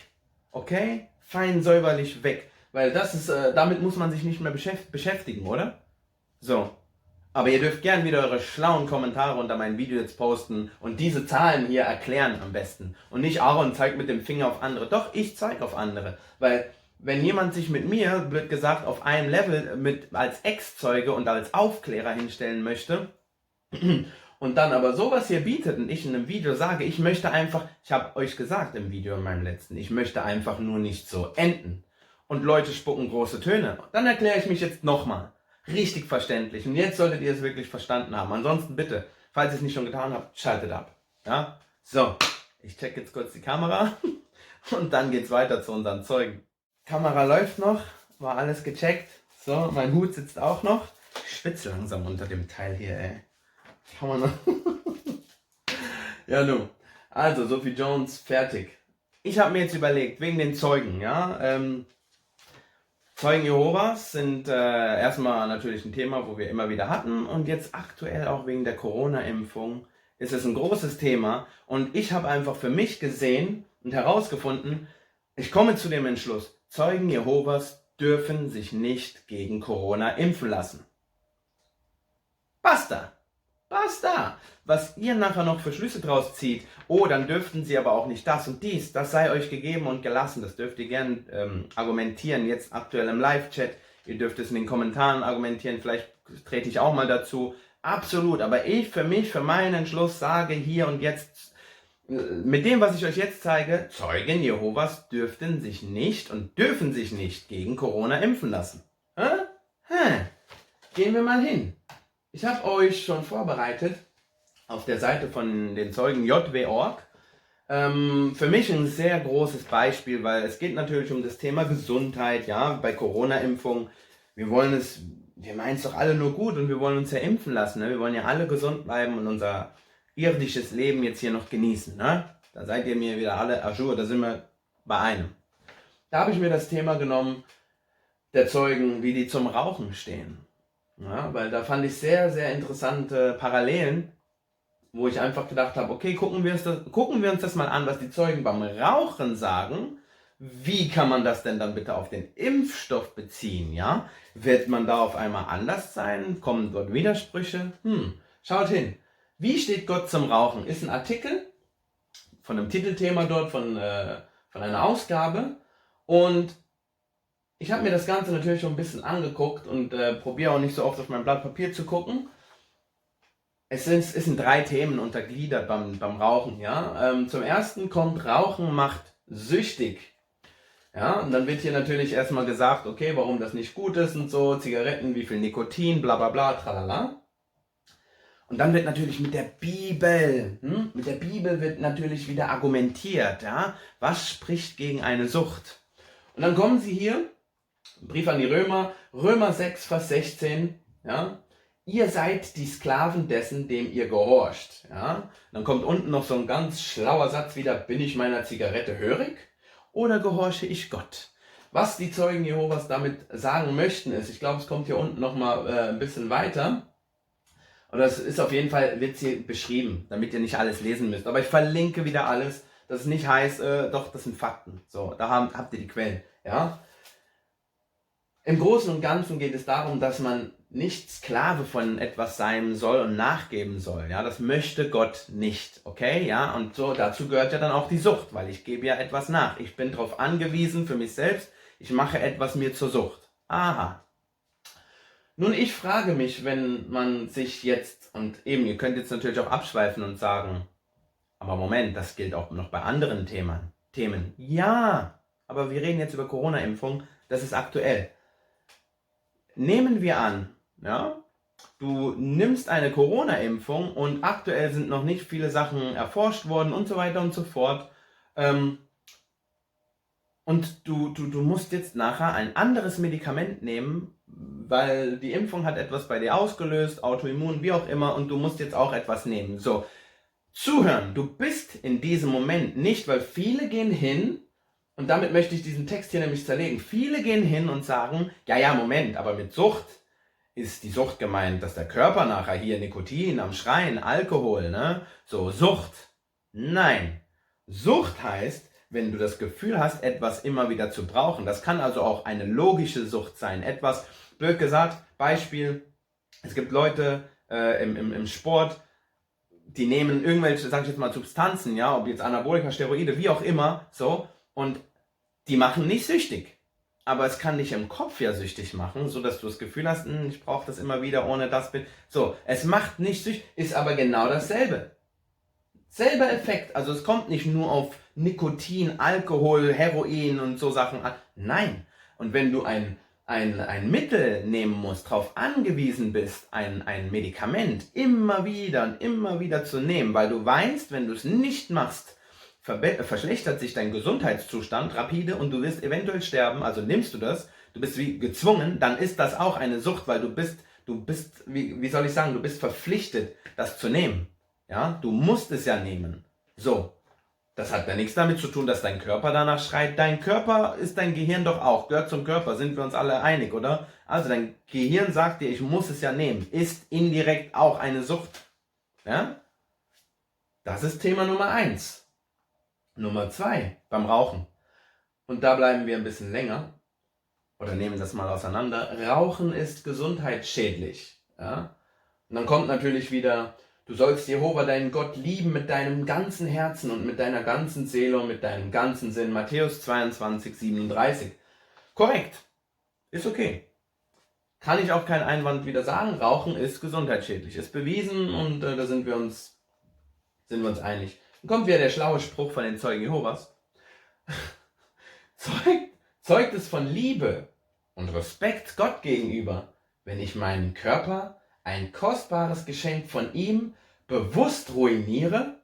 Okay? Fein säuberlich weg. Weil das ist, damit muss man sich nicht mehr beschäftigen, oder? So. Aber ihr dürft gern wieder eure schlauen Kommentare unter meinem Video jetzt posten und diese Zahlen hier erklären am besten. Und nicht Aaron zeigt mit dem Finger auf andere. Doch, ich zeige auf andere. Weil, wenn jemand sich mit mir, wird gesagt, auf einem Level als Ex-Zeuge und als Aufklärer hinstellen möchte und dann aber sowas hier bietet und ich in einem Video sage, ich möchte einfach, ich habe euch gesagt im Video in meinem letzten, ich möchte einfach nur nicht so enden. Und Leute spucken große Töne. Dann erkläre ich mich jetzt nochmal. Richtig verständlich. Und jetzt solltet ihr es wirklich verstanden haben. Ansonsten bitte, Falls ihr es nicht schon getan habt, schaltet ab. Ja? So, ich check jetzt kurz die Kamera und dann geht's weiter zu unseren Zeugen. Kamera läuft noch, war alles gecheckt. So, mein Hut sitzt auch noch. Ich schwitze langsam unter dem Teil hier, ey. Kann man noch. Ja, nun. Also, Sophie Jones, fertig. Ich habe mir jetzt überlegt, wegen den Zeugen, ja. Zeugen Jehovas sind erstmal natürlich ein Thema, wo wir immer wieder hatten. Und jetzt aktuell auch wegen der Corona-Impfung ist es ein großes Thema. Und ich habe einfach für mich gesehen und herausgefunden, ich komme zu dem Entschluss, Zeugen Jehovas dürfen sich nicht gegen Corona impfen lassen. Basta! Basta! Was ihr nachher noch für Schlüsse draus zieht, oh, dann dürften sie aber auch nicht das und dies, das sei euch gegeben und gelassen, das dürft ihr gern argumentieren, jetzt aktuell im Live-Chat, ihr dürft es in den Kommentaren argumentieren, vielleicht trete ich auch mal dazu, absolut, aber ich für mich, für meinen Entschluss sage hier und jetzt, mit dem, was ich euch jetzt zeige, Zeugen Jehovas dürfen sich nicht gegen Corona impfen lassen. Gehen wir mal hin. Ich habe euch schon vorbereitet auf der Seite von den Zeugen JW.org. Für mich ein sehr großes Beispiel, weil es geht natürlich um das Thema Gesundheit, ja, bei Corona-Impfung. Wir meinen es doch alle nur gut und wir wollen uns ja impfen lassen, ne? Wir wollen ja alle gesund bleiben und unser irdisches Leben jetzt hier noch genießen, ne? Da seid ihr mir wieder alle à jour, da sind wir bei einem. Da habe ich mir das Thema genommen, der Zeugen, wie die zum Rauchen stehen. Ja, weil da fand ich sehr, sehr interessante Parallelen, wo ich einfach gedacht habe, okay, gucken wir uns das mal an, was die Zeugen beim Rauchen sagen. Wie kann man das denn dann bitte auf den Impfstoff beziehen? Ja? Wird man da auf einmal anders sein? Kommen dort Widersprüche? Schaut hin. Wie steht Gott zum Rauchen? Ist ein Artikel von einem Titelthema dort, von einer Ausgabe. Und ich habe mir das Ganze natürlich schon ein bisschen angeguckt und probiere auch nicht so oft auf mein Blatt Papier zu gucken. Es sind 3 Themen untergliedert beim Rauchen. Ja? Zum ersten kommt, Rauchen macht süchtig. Ja? Und dann wird hier natürlich erstmal gesagt, okay, warum das nicht gut ist und so, Zigaretten, wie viel Nikotin, bla bla bla, tralala. Und dann wird natürlich mit der Bibel wird natürlich wieder argumentiert. Ja? Was spricht gegen eine Sucht? Und dann kommen sie hier, Brief an die Römer, Römer 6, Vers 16, ja, ihr seid die Sklaven dessen, dem ihr gehorcht. Ja. Dann kommt unten noch so ein ganz schlauer Satz wieder, bin ich meiner Zigarette hörig oder gehorche ich Gott? Was die Zeugen Jehovas damit sagen möchten ist, ich glaube, es kommt hier unten nochmal ein bisschen weiter, und das ist auf jeden Fall, wird hier beschrieben, damit ihr nicht alles lesen müsst, aber ich verlinke wieder alles, dass es nicht heißt, doch, das sind Fakten, so, da habt ihr die Quellen, ja. Im Großen und Ganzen geht es darum, dass man nicht Sklave von etwas sein soll und nachgeben soll. Ja, das möchte Gott nicht. Okay, ja, und so dazu gehört ja dann auch die Sucht, weil ich gebe ja etwas nach. Ich bin darauf angewiesen für mich selbst. Ich mache etwas mir zur Sucht. Aha. Nun, ich frage mich, wenn man sich jetzt, und eben, ihr könnt jetzt natürlich auch abschweifen und sagen, aber Moment, das gilt auch noch bei anderen Themen. Ja, aber wir reden jetzt über Corona-Impfung, das ist aktuell. Nehmen wir an, ja, du nimmst eine Corona-Impfung und aktuell sind noch nicht viele Sachen erforscht worden und so weiter und so fort. Und du musst jetzt nachher ein anderes Medikament nehmen, weil die Impfung hat etwas bei dir ausgelöst, Autoimmun, wie auch immer, und du musst jetzt auch etwas nehmen. So, zuhören, du bist in diesem Moment nicht, weil viele gehen hin, und damit möchte ich diesen Text hier nämlich zerlegen. Viele gehen hin und sagen, ja, Moment, aber mit Sucht ist die Sucht gemeint, dass der Körper nachher hier Nikotin am Schreien, Alkohol, ne? So, Sucht. Nein. Sucht heißt, wenn du das Gefühl hast, etwas immer wieder zu brauchen. Das kann also auch eine logische Sucht sein. Etwas, blöd gesagt, Beispiel, es gibt Leute im Sport, die nehmen irgendwelche, sag ich jetzt mal, Substanzen, ja, ob jetzt Anabolika, Steroide, wie auch immer, so, und die machen nicht süchtig. Aber es kann dich im Kopf ja süchtig machen, so dass du das Gefühl hast, ich brauche das immer wieder, ohne das bin. So, es macht nicht süchtig, ist aber genau dasselbe. Selber Effekt, also es kommt nicht nur auf Nikotin, Alkohol, Heroin und so Sachen an. Nein. Und wenn du ein ein Mittel nehmen musst, darauf angewiesen bist, ein Medikament immer wieder und immer wieder zu nehmen, weil du weißt, wenn du es nicht machst, verschlechtert sich dein Gesundheitszustand rapide und du wirst eventuell sterben, also nimmst du das, du bist wie gezwungen, dann ist das auch eine Sucht, weil du bist, wie soll ich sagen, du bist verpflichtet, das zu nehmen. Ja, du musst es ja nehmen. So. Das hat ja nichts damit zu tun, dass dein Körper danach schreit. Dein Körper ist dein Gehirn doch auch. Gehört zum Körper, sind wir uns alle einig, oder? Also dein Gehirn sagt dir, ich muss es ja nehmen. Ist indirekt auch eine Sucht. Ja? Das ist Thema Nummer 1. Nummer 2, beim Rauchen. Und da bleiben wir ein bisschen länger. Oder nehmen das mal auseinander. Rauchen ist gesundheitsschädlich. Ja? Und dann kommt natürlich wieder... Du sollst Jehova, deinen Gott, lieben mit deinem ganzen Herzen und mit deiner ganzen Seele und mit deinem ganzen Sinn. Matthäus 22, 37. Korrekt. Ist okay. Kann ich auch keinen Einwand wieder sagen. Rauchen ist gesundheitsschädlich. Ist bewiesen und da sind wir uns einig. Dann kommt wieder der schlaue Spruch von den Zeugen Jehovas. Zeugt es von Liebe und Respekt Gott gegenüber, wenn ich meinen Körper, ein kostbares Geschenk von ihm, bewusst ruiniere?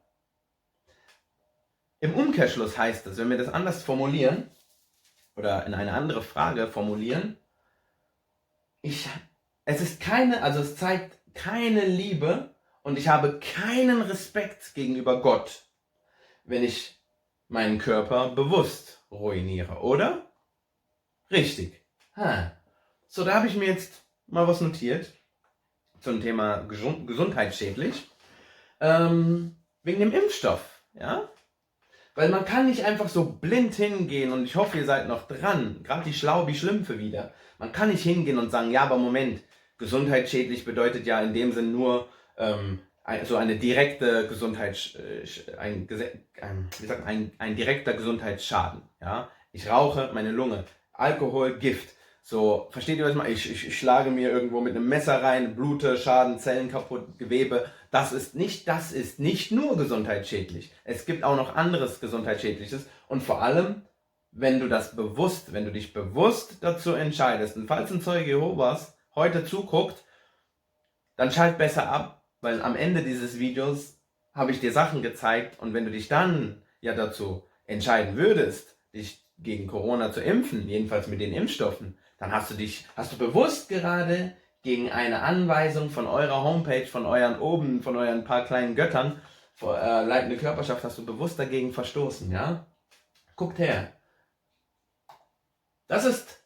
Im Umkehrschluss heißt es, wenn wir das anders formulieren oder in eine andere Frage formulieren, es zeigt keine Liebe und ich habe keinen Respekt gegenüber Gott, wenn ich meinen Körper bewusst ruiniere, oder? Richtig. So, da habe ich mir jetzt mal was notiert zum Thema gesundheitsschädlich. Wegen dem Impfstoff, ja? Weil man kann nicht einfach so blind hingehen und ich hoffe, ihr seid noch dran, gerade die Schlümpfe wieder. Man kann nicht hingehen und sagen, ja, aber Moment, gesundheitsschädlich bedeutet ja in dem Sinn nur so eine direkte ein direkter Gesundheitsschaden. Ja? Ich rauche, meine Lunge, Alkohol, Gift. So, versteht ihr was ich meine? Ich schlage mir irgendwo mit einem Messer rein, blute, Schaden, Zellen kaputt, Gewebe. Das ist nicht nur gesundheitsschädlich. Es gibt auch noch anderes Gesundheitsschädliches. Und vor allem, wenn du dich bewusst dazu entscheidest, und falls ein Zeuge Jehovas heute zuguckt, dann schalt besser ab, weil am Ende dieses Videos habe ich dir Sachen gezeigt und wenn du dich dann ja dazu entscheiden würdest, dich gegen Corona zu impfen, jedenfalls mit den Impfstoffen, dann hast du bewusst gerade gegen eine Anweisung von eurer Homepage, von euren paar kleinen Göttern, leitende Körperschaft, hast du bewusst dagegen verstoßen, ja? Guckt her. Das ist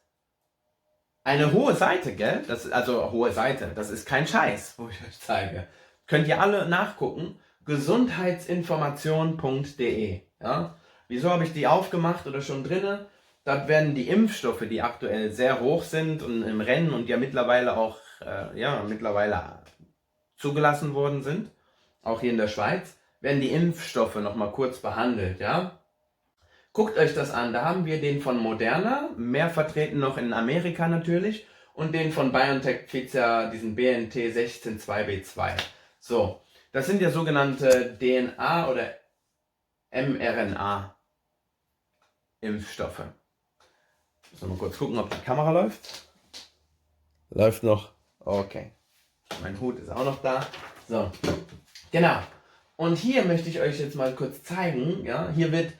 eine hohe Seite, gell? Hohe Seite, das ist kein Scheiß, wo ich euch zeige. Könnt ihr alle nachgucken, gesundheitsinformation.de, ja? Wieso habe ich die aufgemacht oder schon drinne? Dort werden die Impfstoffe, die aktuell sehr hoch sind und im Rennen und ja mittlerweile auch zugelassen worden sind, auch hier in der Schweiz, werden die Impfstoffe nochmal kurz behandelt, ja? Guckt euch das an, da haben wir den von Moderna, mehr vertreten noch in Amerika natürlich, und den von BioNTech Pfizer, diesen BNT 162b2. So, das sind ja sogenannte DNA- oder mRNA-Impfstoffe. Müssen wir mal kurz gucken, ob die Kamera läuft. Läuft noch. Okay. Mein Hut ist auch noch da. So, genau. Und hier möchte ich euch jetzt mal kurz zeigen, ja, hier wird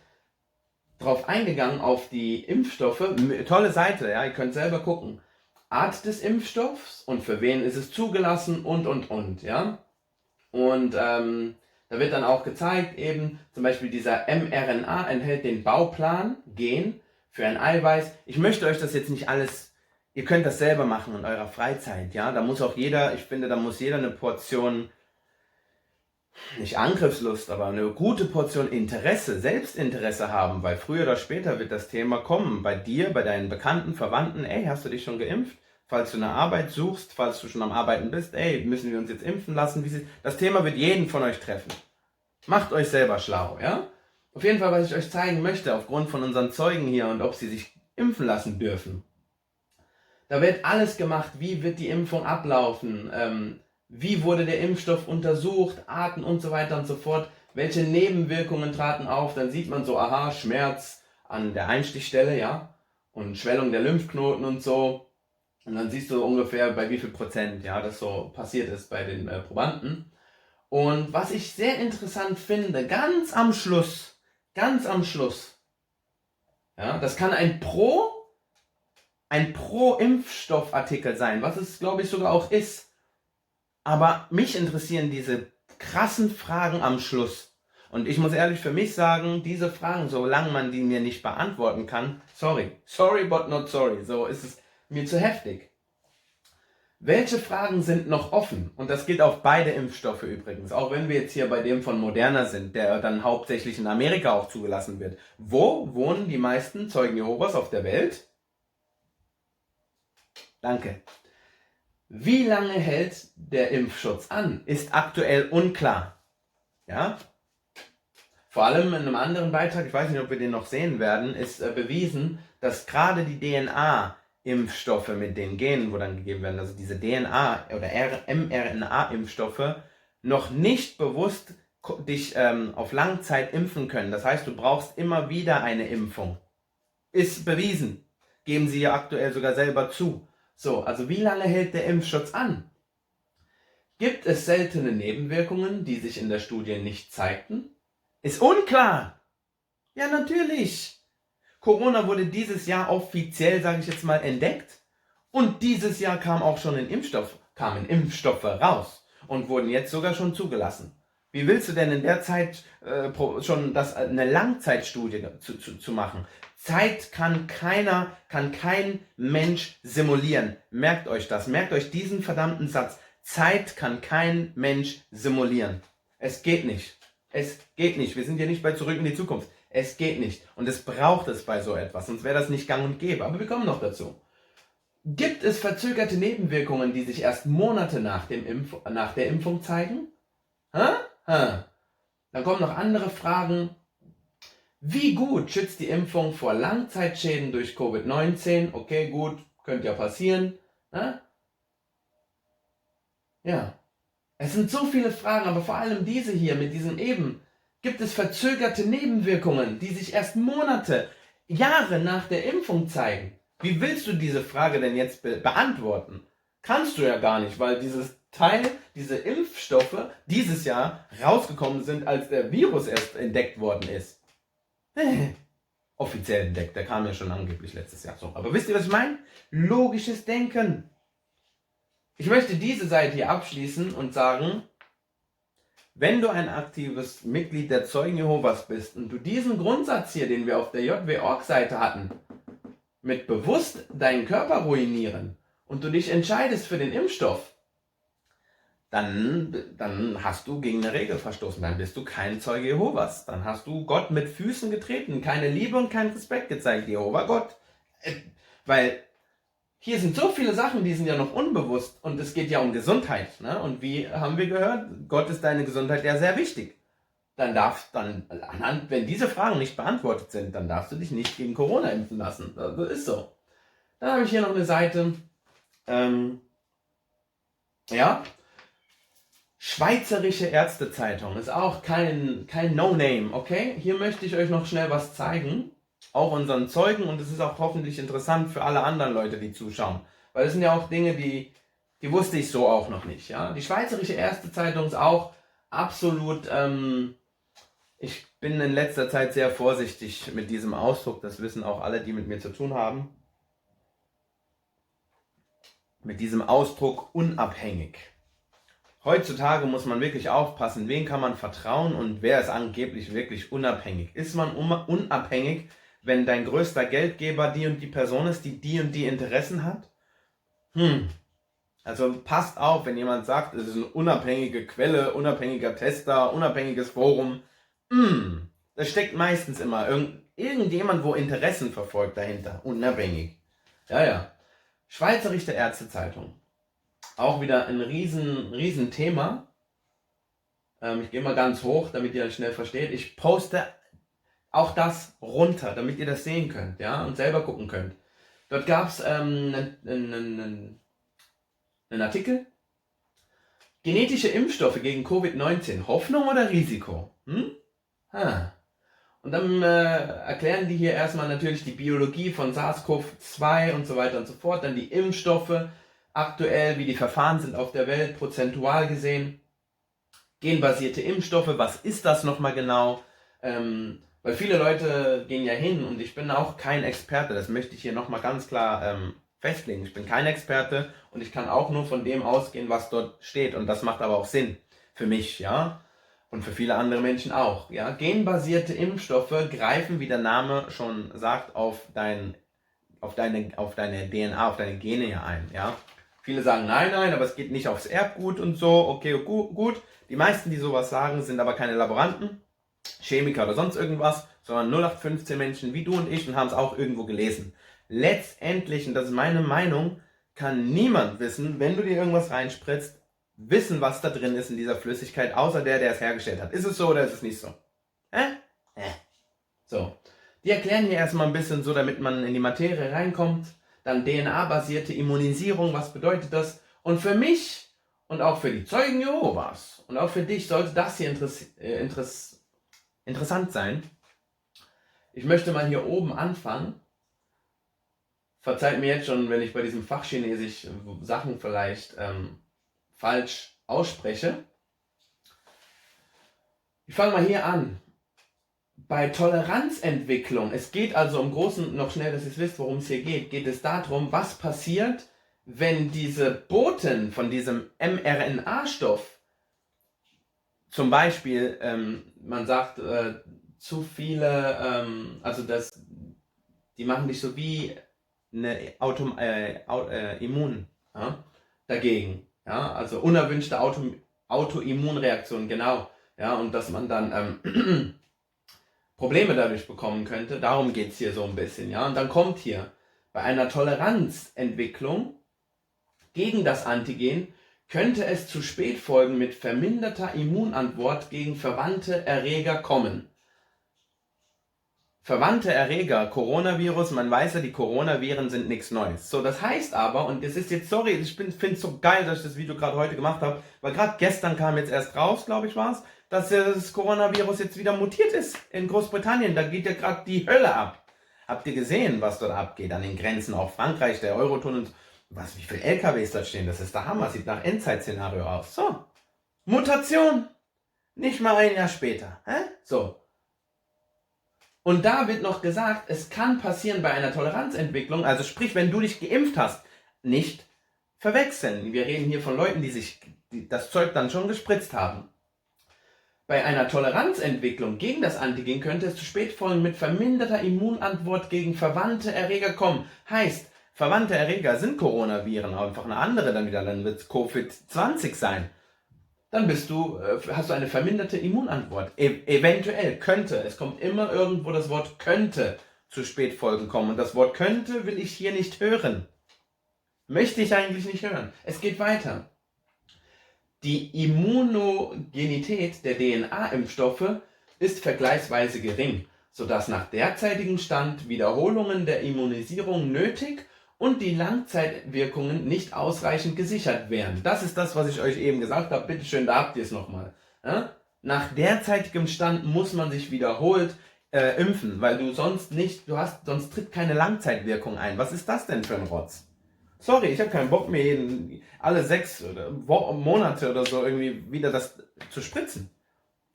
drauf eingegangen auf die Impfstoffe. Tolle Seite, ja, ihr könnt selber gucken. Art des Impfstoffs und für wen ist es zugelassen und, ja. Und da wird dann auch gezeigt, eben zum Beispiel dieser mRNA enthält den Bauplan, Gen, für ein Eiweiß. Ich möchte euch das jetzt nicht alles, ihr könnt das selber machen in eurer Freizeit, ja. Da muss auch jeder, ich finde, da muss jeder eine Portion, nicht Angriffslust, aber eine gute Portion Interesse, Selbstinteresse haben, weil früher oder später wird das Thema kommen. Bei dir, bei deinen Bekannten, Verwandten, ey, hast du dich schon geimpft? Falls du eine Arbeit suchst, falls du schon am Arbeiten bist, ey, müssen wir uns jetzt impfen lassen? Das Thema wird jeden von euch treffen. Macht euch selber schlau, ja? Auf jeden Fall, was ich euch zeigen möchte, aufgrund von unseren Zeugen hier und ob sie sich impfen lassen dürfen. Da wird alles gemacht, wie wird die Impfung ablaufen, wie wurde der Impfstoff untersucht, Arten und so weiter und so fort, welche Nebenwirkungen traten auf, dann sieht man so, aha, Schmerz an der Einstichstelle, ja, und Schwellung der Lymphknoten und so. Und dann siehst du ungefähr, bei wie viel Prozent, ja, das so passiert ist bei den Probanden. Und was ich sehr interessant finde, ganz am Schluss, ja, das kann ein Pro-Impfstoffartikel sein, was es, glaube ich, sogar auch ist. Aber mich interessieren diese krassen Fragen am Schluss. Und ich muss ehrlich für mich sagen, diese Fragen, solange man die mir nicht beantworten kann, sorry but not sorry, so ist es mir zu heftig. Welche Fragen sind noch offen? Und das gilt auf beide Impfstoffe übrigens, auch wenn wir jetzt hier bei dem von Moderna sind, der dann hauptsächlich in Amerika auch zugelassen wird. Wo wohnen die meisten Zeugen Jehovas auf der Welt? Danke. Wie lange hält der Impfschutz an? Ist aktuell unklar. Ja? Vor allem in einem anderen Beitrag, ich weiß nicht, ob wir den noch sehen werden, ist bewiesen, dass gerade die DNA-Impfstoffe mit den Genen, wo dann gegeben werden, also diese DNA- oder mRNA-Impfstoffe, noch nicht bewusst dich auf Langzeit impfen können. Das heißt, du brauchst immer wieder eine Impfung. Ist bewiesen. Geben sie ja aktuell sogar selber zu. So, also wie lange hält der Impfschutz an? Gibt es seltene Nebenwirkungen, die sich in der Studie nicht zeigten? Ist unklar. Ja, natürlich. Corona wurde dieses Jahr offiziell, sage ich jetzt mal, entdeckt. Und dieses Jahr kamen Impfstoffe raus und wurden jetzt sogar schon zugelassen. Wie willst du denn in der Zeit schon eine Langzeitstudie zu machen? Zeit kann kein Mensch simulieren. Merkt euch das. Merkt euch diesen verdammten Satz. Zeit kann kein Mensch simulieren. Es geht nicht. Es geht nicht. Wir sind ja nicht bei Zurück in die Zukunft. Es geht nicht. Und es braucht es bei so etwas. Sonst wäre das nicht gang und gäbe. Aber wir kommen noch dazu. Gibt es verzögerte Nebenwirkungen, die sich erst Monate nach der Impfung zeigen? Dann kommen noch andere Fragen. Wie gut schützt die Impfung vor Langzeitschäden durch Covid-19? Okay, gut, könnte ja passieren. Ja. Es sind so viele Fragen, aber vor allem diese hier mit diesem eben. Gibt es verzögerte Nebenwirkungen, die sich erst Monate, Jahre nach der Impfung zeigen? Wie willst du diese Frage denn jetzt beantworten? Kannst du ja gar nicht, weil diese Impfstoffe dieses Jahr rausgekommen sind, als der Virus erst entdeckt worden ist. Offiziell entdeckt, der kam ja schon angeblich letztes Jahr. So, aber wisst ihr, was ich meine? Logisches Denken. Ich möchte diese Seite hier abschließen und sagen, wenn du ein aktives Mitglied der Zeugen Jehovas bist und du diesen Grundsatz hier, den wir auf der JW-Org-Seite hatten, mit bewusst deinen Körper ruinieren und du dich entscheidest für den Impfstoff, dann hast du gegen eine Regel verstoßen, dann bist du kein Zeuge Jehovas, dann hast du Gott mit Füßen getreten, keine Liebe und keinen Respekt gezeigt, Jehova Gott. Weil hier sind so viele Sachen, die sind ja noch unbewusst und es geht ja um Gesundheit. Ne? Und wie haben wir gehört, Gott ist deine Gesundheit ja sehr wichtig. Wenn diese Fragen nicht beantwortet sind, dann darfst du dich nicht gegen Corona impfen lassen. Das ist so. Dann habe ich hier noch eine Seite. Schweizerische Ärztezeitung ist auch kein No-Name, okay? Hier möchte ich euch noch schnell was zeigen. Auch unseren Zeugen, und es ist auch hoffentlich interessant für alle anderen Leute, die zuschauen. Weil es sind ja auch Dinge, die wusste ich so auch noch nicht. Ja? Die Schweizerische Ärztezeitung ist auch absolut, ich bin in letzter Zeit sehr vorsichtig mit diesem Ausdruck, das wissen auch alle, die mit mir zu tun haben. Mit diesem Ausdruck unabhängig. Heutzutage muss man wirklich aufpassen, wen kann man vertrauen und wer ist angeblich wirklich unabhängig. Ist man unabhängig, wenn dein größter Geldgeber die und die Person ist, die und die Interessen hat? Also passt auf, wenn jemand sagt, es ist eine unabhängige Quelle, unabhängiger Tester, unabhängiges Forum. Da steckt meistens immer irgendjemand, wo Interessen verfolgt dahinter. Unabhängig. Ja. Schweizerische Ärztezeitung. Auch wieder ein riesen Thema. Ich gehe mal ganz hoch, damit ihr das schnell versteht. Ich poste auch das runter, damit ihr das sehen könnt, ja, und selber gucken könnt. Dort gab es einen Artikel. Genetische Impfstoffe gegen Covid-19, Hoffnung oder Risiko? Und dann erklären die hier erstmal natürlich die Biologie von SARS-CoV-2 und so weiter und so fort, dann die Impfstoffe aktuell, wie die Verfahren sind auf der Welt, prozentual gesehen, genbasierte Impfstoffe, was ist das nochmal genau? Weil viele Leute gehen ja hin und ich bin auch kein Experte, das möchte ich hier nochmal ganz klar festlegen. Ich bin kein Experte und ich kann auch nur von dem ausgehen, was dort steht und das macht aber auch Sinn für mich, ja. Und für viele andere Menschen auch. Ja? Genbasierte Impfstoffe greifen, wie der Name schon sagt, auf deine DNA, auf deine Gene hier ein. Ja? Viele sagen, nein, aber es geht nicht aufs Erbgut und so. Okay, gut. Die meisten, die sowas sagen, sind aber keine Laboranten, Chemiker oder sonst irgendwas, sondern 0815 Menschen wie du und ich und haben es auch irgendwo gelesen. Letztendlich, und das ist meine Meinung, kann niemand wissen, wenn du dir irgendwas reinspritzt, wissen, was da drin ist in dieser Flüssigkeit, außer der es hergestellt hat. Ist es so oder ist es nicht so? So. Die erklären hier erstmal ein bisschen so, damit man in die Materie reinkommt. Dann DNA-basierte Immunisierung, was bedeutet das? Und für mich und auch für die Zeugen Jehovas und auch für dich sollte das hier interessant sein. Ich möchte mal hier oben anfangen. Verzeiht mir jetzt schon, wenn ich bei diesem Fachchinesisch Sachen vielleicht falsch ausspreche. Ich fange mal hier an. Bei Toleranzentwicklung, es geht also im Großen, noch schnell, dass ihr wisst, worum es hier geht, geht es darum, was passiert, wenn diese Boten von diesem mRNA-Stoff, zum Beispiel, man sagt, zu viele, die machen dich so wie eine Immun dagegen. Ja, also unerwünschte Autoimmunreaktion, genau. Ja, und dass man dann Probleme dadurch bekommen könnte. Darum geht es hier so ein bisschen. Ja, und dann kommt hier bei einer Toleranzentwicklung gegen das Antigen könnte es zu Spätfolgen mit verminderter Immunantwort gegen verwandte Erreger kommen. Verwandte Erreger, Coronavirus, man weiß ja, die Coronaviren sind nichts Neues. So, das heißt aber, und das ist jetzt, sorry, ich finde es so geil, dass ich das Video gerade heute gemacht habe, weil gerade gestern kam jetzt erst raus, glaube ich war es, dass das Coronavirus jetzt wieder mutiert ist in Großbritannien. Da geht ja gerade die Hölle ab. Habt ihr gesehen, was dort abgeht an den Grenzen, auch Frankreich, der Eurotunnel, wie viele LKWs dort stehen, das ist der Hammer, sieht nach Endzeit-Szenario aus. So, Mutation, nicht mal ein Jahr später. So. Und da wird noch gesagt, es kann passieren bei einer Toleranzentwicklung, also sprich, wenn du dich geimpft hast, nicht verwechseln. Wir reden hier von Leuten, die sich das Zeug dann schon gespritzt haben. Bei einer Toleranzentwicklung gegen das Antigen könnte es zu Spätfolgen mit verminderter Immunantwort gegen verwandte Erreger kommen. Heißt, verwandte Erreger sind Coronaviren, einfach eine andere dann wieder, dann wird es Covid-20 sein. Dann hast du eine verminderte Immunantwort. Eventuell, könnte. Es kommt immer irgendwo das Wort könnte zu Spätfolgen kommen. Und das Wort könnte will ich hier nicht hören. Möchte ich eigentlich nicht hören. Es geht weiter. Die Immunogenität der DNA-Impfstoffe ist vergleichsweise gering, sodass nach derzeitigem Stand Wiederholungen der Immunisierung nötig und die Langzeitwirkungen nicht ausreichend gesichert werden. Das ist das, was ich euch eben gesagt habe. Bitte schön, da habt ihr es nochmal. Ja? Nach derzeitigem Stand muss man sich wiederholt impfen, weil du sonst sonst tritt keine Langzeitwirkung ein. Was ist das denn für ein Rotz? Sorry, ich habe keinen Bock mehr alle 6 Monate oder so irgendwie wieder das zu spritzen.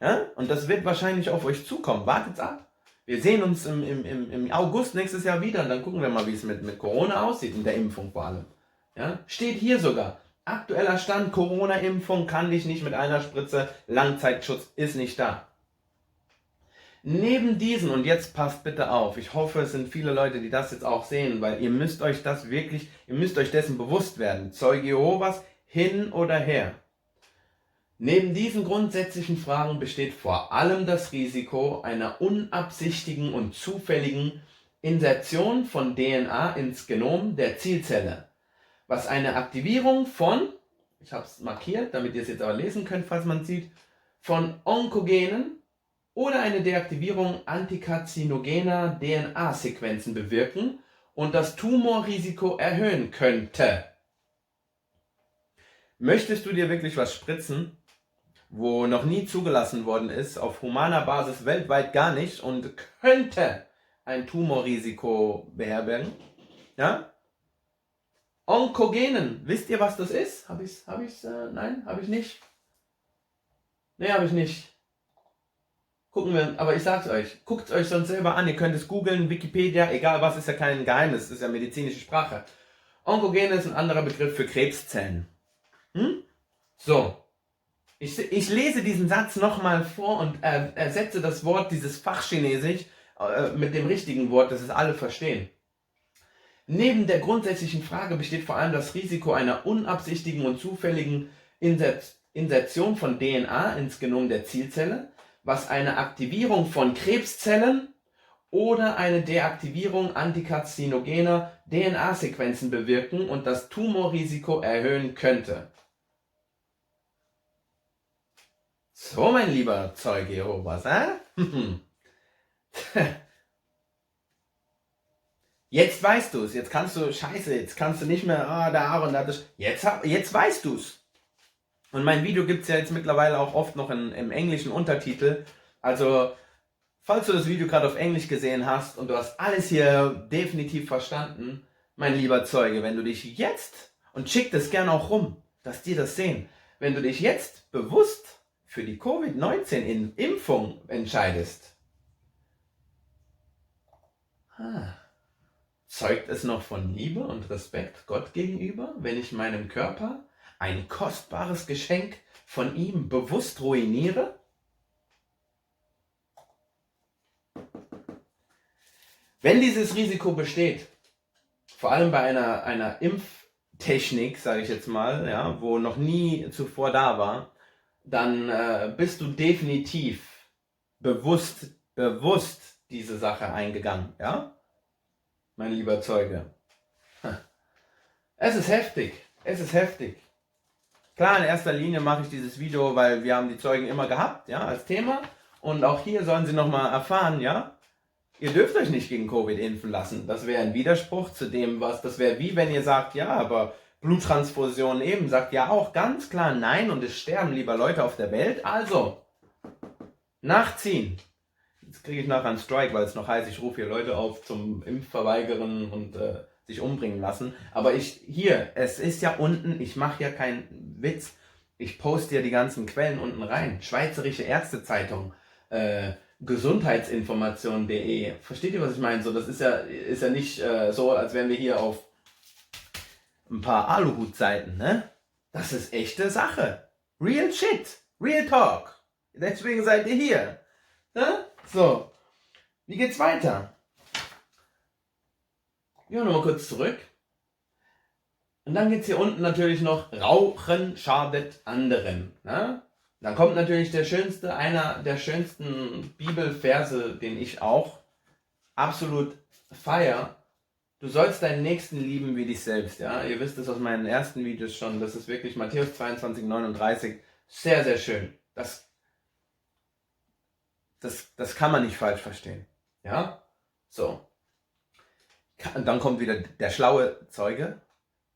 Ja? Und das wird wahrscheinlich auf euch zukommen. Wartet's ab. Wir sehen uns im August nächstes Jahr wieder und dann gucken wir mal, wie es mit Corona aussieht, mit der Impfung vor allem. Ja? Steht hier sogar, aktueller Stand, Corona-Impfung kann dich nicht mit einer Spritze, Langzeitschutz ist nicht da. Neben diesen, und jetzt passt bitte auf, ich hoffe, es sind viele Leute, die das jetzt auch sehen, weil ihr müsst euch dessen bewusst werden. Zeuge Jehovas, hin oder her. Neben diesen grundsätzlichen Fragen besteht vor allem das Risiko einer unabsichtigen und zufälligen Insertion von DNA ins Genom der Zielzelle, was eine Aktivierung von, ich habe es markiert, damit ihr es jetzt aber lesen könnt, falls man es sieht, von Onkogenen oder eine Deaktivierung antikarzinogener DNA-Sequenzen bewirken und das Tumorrisiko erhöhen könnte. Möchtest du dir wirklich was spritzen, wo noch nie zugelassen worden ist, auf humaner Basis weltweit gar nicht und könnte ein Tumorrisiko beherbergen. Ja? Onkogenen, wisst ihr, was das ist? Nein, habe ich nicht. Nee, habe ich nicht. Gucken wir, aber ich sag's euch, guckt es euch sonst selber an, ihr könnt es googeln, Wikipedia, egal was, ist ja kein Geheimnis, ist ja medizinische Sprache. Onkogene ist ein anderer Begriff für Krebszellen. So, ich lese diesen Satz nochmal vor und ersetze das Wort, dieses Fachchinesisch, mit dem richtigen Wort, dass es alle verstehen. Neben der grundsätzlichen Frage besteht vor allem das Risiko einer unabsichtigen und zufälligen Insertion von DNA ins Genom der Zielzelle, was eine Aktivierung von Krebszellen oder eine Deaktivierung antikarzinogener DNA-Sequenzen bewirken und das Tumorrisiko erhöhen könnte. So, mein lieber Zeuge Jehovas, Jetzt weißt du es, jetzt kannst du nicht mehr, der Aaron hat es, jetzt weißt du es. Und mein Video gibt es ja jetzt mittlerweile auch oft noch im englischen Untertitel. Also, falls du das Video gerade auf Englisch gesehen hast und du hast alles hier definitiv verstanden, mein lieber Zeuge, wenn du dich jetzt, und schick das gerne auch rum, dass die das sehen, wenn du dich jetzt bewusst für die Covid-19-Impfung entscheidest, zeugt es noch von Liebe und Respekt Gott gegenüber, wenn ich meinem Körper ein kostbares Geschenk von ihm bewusst ruiniere? Wenn dieses Risiko besteht, vor allem bei einer Impftechnik, sage ich jetzt mal, ja, wo noch nie zuvor da war, dann bist du definitiv bewusst diese Sache eingegangen, ja? Mein lieber Zeuge. Es ist heftig. Klar, in erster Linie mache ich dieses Video, weil wir haben die Zeugen immer gehabt, ja, als Thema. Und auch hier sollen sie nochmal erfahren, ja, ihr dürft euch nicht gegen Covid impfen lassen. Das wäre ein Widerspruch zu dem, das wäre wie wenn ihr sagt, ja, aber Bluttransfusion eben, sagt ja auch ganz klar nein und es sterben lieber Leute auf der Welt. Also, nachziehen. Jetzt kriege ich nachher einen Strike, weil es noch heißt, ich rufe hier Leute auf zum Impfverweigern und sich umbringen lassen. Aber es ist ja unten, ich mache ja keinen Witz, ich poste ja die ganzen Quellen unten rein. Schweizerische Ärztezeitung, gesundheitsinformation.de. Versteht ihr, was ich meine? So, das ist ja nicht so, als wären wir hier auf ein paar Aluhut-Seiten, ne? Das ist echte Sache. Real shit. Real talk. Deswegen seid ihr hier. Ne? So. Wie geht's weiter? Gehen wir nochmal kurz zurück. Und dann geht's hier unten natürlich noch, Rauchen schadet anderen. Ne? Dann kommt natürlich einer der schönsten Bibelverse, den ich auch absolut feiere. Du sollst deinen Nächsten lieben wie dich selbst. Ja? Ihr wisst es aus meinen ersten Videos schon. Das ist wirklich Matthäus 22, 39. Sehr, sehr schön. Das kann man nicht falsch verstehen. Ja? So. Und dann kommt wieder der schlaue Zeuge.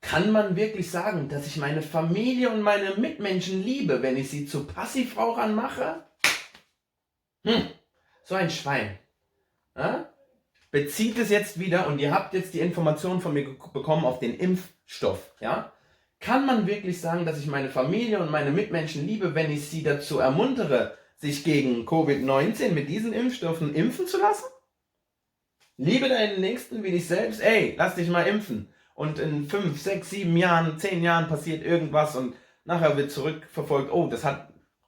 Kann man wirklich sagen, dass ich meine Familie und meine Mitmenschen liebe, wenn ich sie zu Passivrauchern mache? So ein Schwein. Ja? Bezieht es jetzt wieder, und ihr habt jetzt die Informationen von mir bekommen auf den Impfstoff. Ja? Kann man wirklich sagen, dass ich meine Familie und meine Mitmenschen liebe, wenn ich sie dazu ermuntere, sich gegen Covid-19 mit diesen Impfstoffen impfen zu lassen? Liebe deinen Nächsten wie dich selbst. Ey, lass dich mal impfen. Und in 5, 6, 7 Jahren, 10 Jahren passiert irgendwas und nachher wird zurückverfolgt, oh,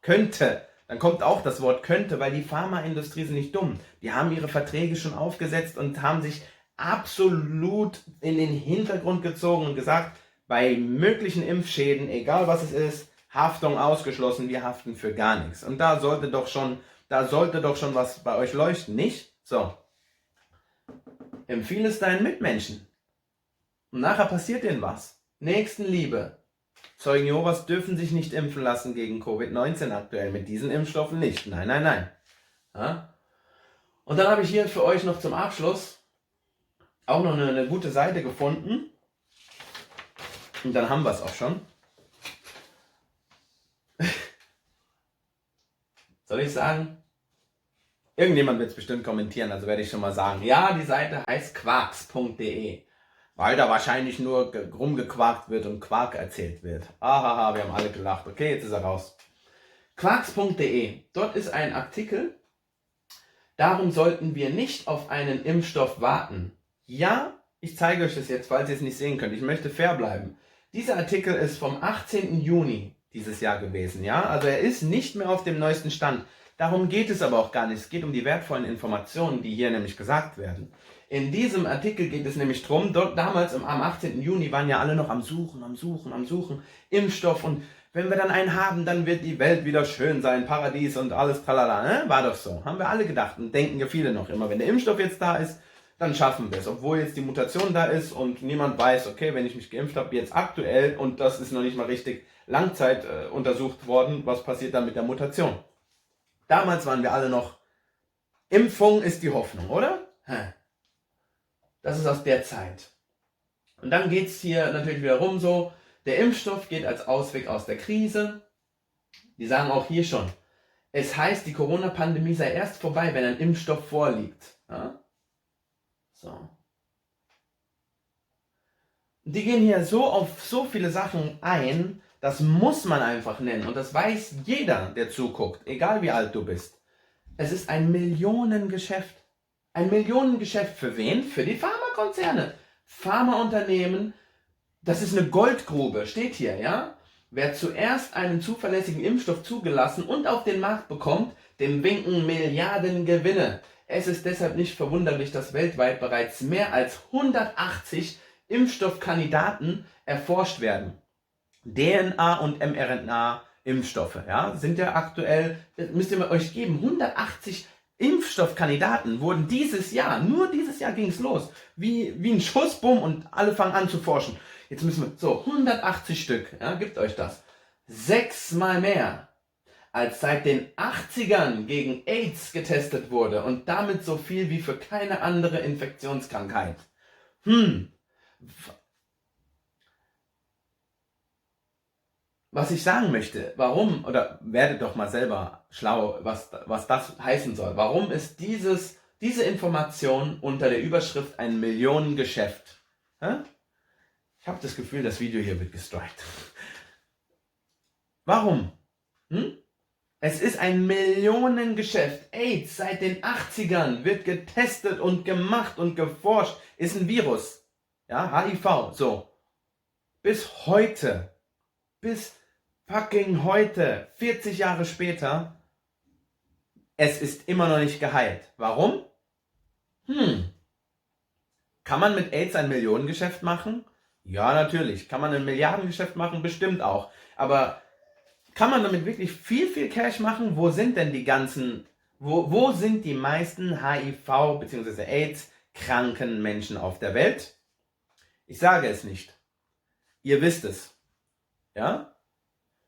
könnte. Dann kommt auch das Wort könnte, weil die Pharmaindustrie ist nicht dumm. Die haben ihre Verträge schon aufgesetzt und haben sich absolut in den Hintergrund gezogen und gesagt, bei möglichen Impfschäden, egal was es ist, Haftung ausgeschlossen, wir haften für gar nichts. Und da sollte doch schon was bei euch leuchten, nicht? So. Empfiehl es deinen Mitmenschen. Und nachher passiert denen was. Nächstenliebe. Zeugen Jehovas dürfen sich nicht impfen lassen gegen Covid-19 aktuell. Mit diesen Impfstoffen nicht. Nein, nein, nein. Ja? Und dann habe ich hier für euch noch zum Abschluss auch noch eine gute Seite gefunden. Und dann haben wir es auch schon. Soll ich sagen? Irgendjemand wird es bestimmt kommentieren, also werde ich schon mal sagen. Ja, die Seite heißt quarks.de, weil da wahrscheinlich nur rumgequarkt wird und Quark erzählt wird. Ahaha, wir haben alle gelacht. Okay, jetzt ist er raus. Quarks.de, dort ist ein Artikel. Darum sollten wir nicht auf einen Impfstoff warten. Ja, ich zeige euch das jetzt, falls ihr es nicht sehen könnt. Ich möchte fair bleiben. Dieser Artikel ist vom 18. Juni dieses Jahr gewesen. Ja, also er ist nicht mehr auf dem neuesten Stand. Darum geht es aber auch gar nicht. Es geht um die wertvollen Informationen, die hier nämlich gesagt werden. In diesem Artikel geht es nämlich darum, damals am 18. Juni waren ja alle noch am Suchen, Impfstoff, und wenn wir dann einen haben, dann wird die Welt wieder schön sein, Paradies und alles tralala, ne? War doch so. Haben wir alle gedacht und denken ja viele noch immer. Wenn der Impfstoff jetzt da ist, dann schaffen wir es. Obwohl jetzt die Mutation da ist und niemand weiß, okay, wenn ich mich geimpft habe, jetzt aktuell, und das ist noch nicht mal richtig Langzeit untersucht worden, was passiert dann mit der Mutation. Damals waren wir alle noch, Impfung ist die Hoffnung, oder? Das ist aus der Zeit. Und dann geht es hier natürlich wieder rum so, der Impfstoff geht als Ausweg aus der Krise. Die sagen auch hier schon, es heißt, die Corona-Pandemie sei erst vorbei, wenn ein Impfstoff vorliegt. Ja? So. Die gehen hier so auf so viele Sachen ein, das muss man einfach nennen. Und das weiß jeder, der zuguckt, egal wie alt du bist. Es ist ein Millionengeschäft. Ein Millionengeschäft für wen? Für die Pharmakonzerne. Pharmaunternehmen, das ist eine Goldgrube, steht hier, ja? Wer zuerst einen zuverlässigen Impfstoff zugelassen und auf den Markt bekommt, dem winken Milliarden Gewinne. Es ist deshalb nicht verwunderlich, dass weltweit bereits mehr als 180 Impfstoffkandidaten erforscht werden. DNA- und mRNA-Impfstoffe, ja, sind ja aktuell, müsst ihr euch geben, 180 Impfstoffkandidaten wurden dieses Jahr, nur dieses Jahr ging es los, wie ein Schuss, bumm, und alle fangen an zu forschen. Jetzt müssen wir, so, 180 Stück, ja, gebt euch das. 6-mal mehr, als seit den 80ern gegen AIDS getestet wurde und damit so viel wie für keine andere Infektionskrankheit. Was ich sagen möchte, warum, oder werdet doch mal selber schlau, was das heißen soll. Warum ist diese Information unter der Überschrift ein Millionengeschäft? Ich habe das Gefühl, das Video hier wird gestrikt. Warum? Es ist ein Millionengeschäft. AIDS seit den 80ern wird getestet und gemacht und geforscht. Ist ein Virus. Ja, HIV. So. Bis heute. Bis fucking heute. 40 Jahre später. Es ist immer noch nicht geheilt. Warum? Kann man mit AIDS ein Millionengeschäft machen? Ja, natürlich. Kann man ein Milliardengeschäft machen? Bestimmt auch. Aber kann man damit wirklich viel Cash machen? Wo sind denn die ganzen, wo sind die meisten HIV bzw. AIDS-kranken Menschen auf der Welt? Ich sage es nicht. Ihr wisst es. Ja?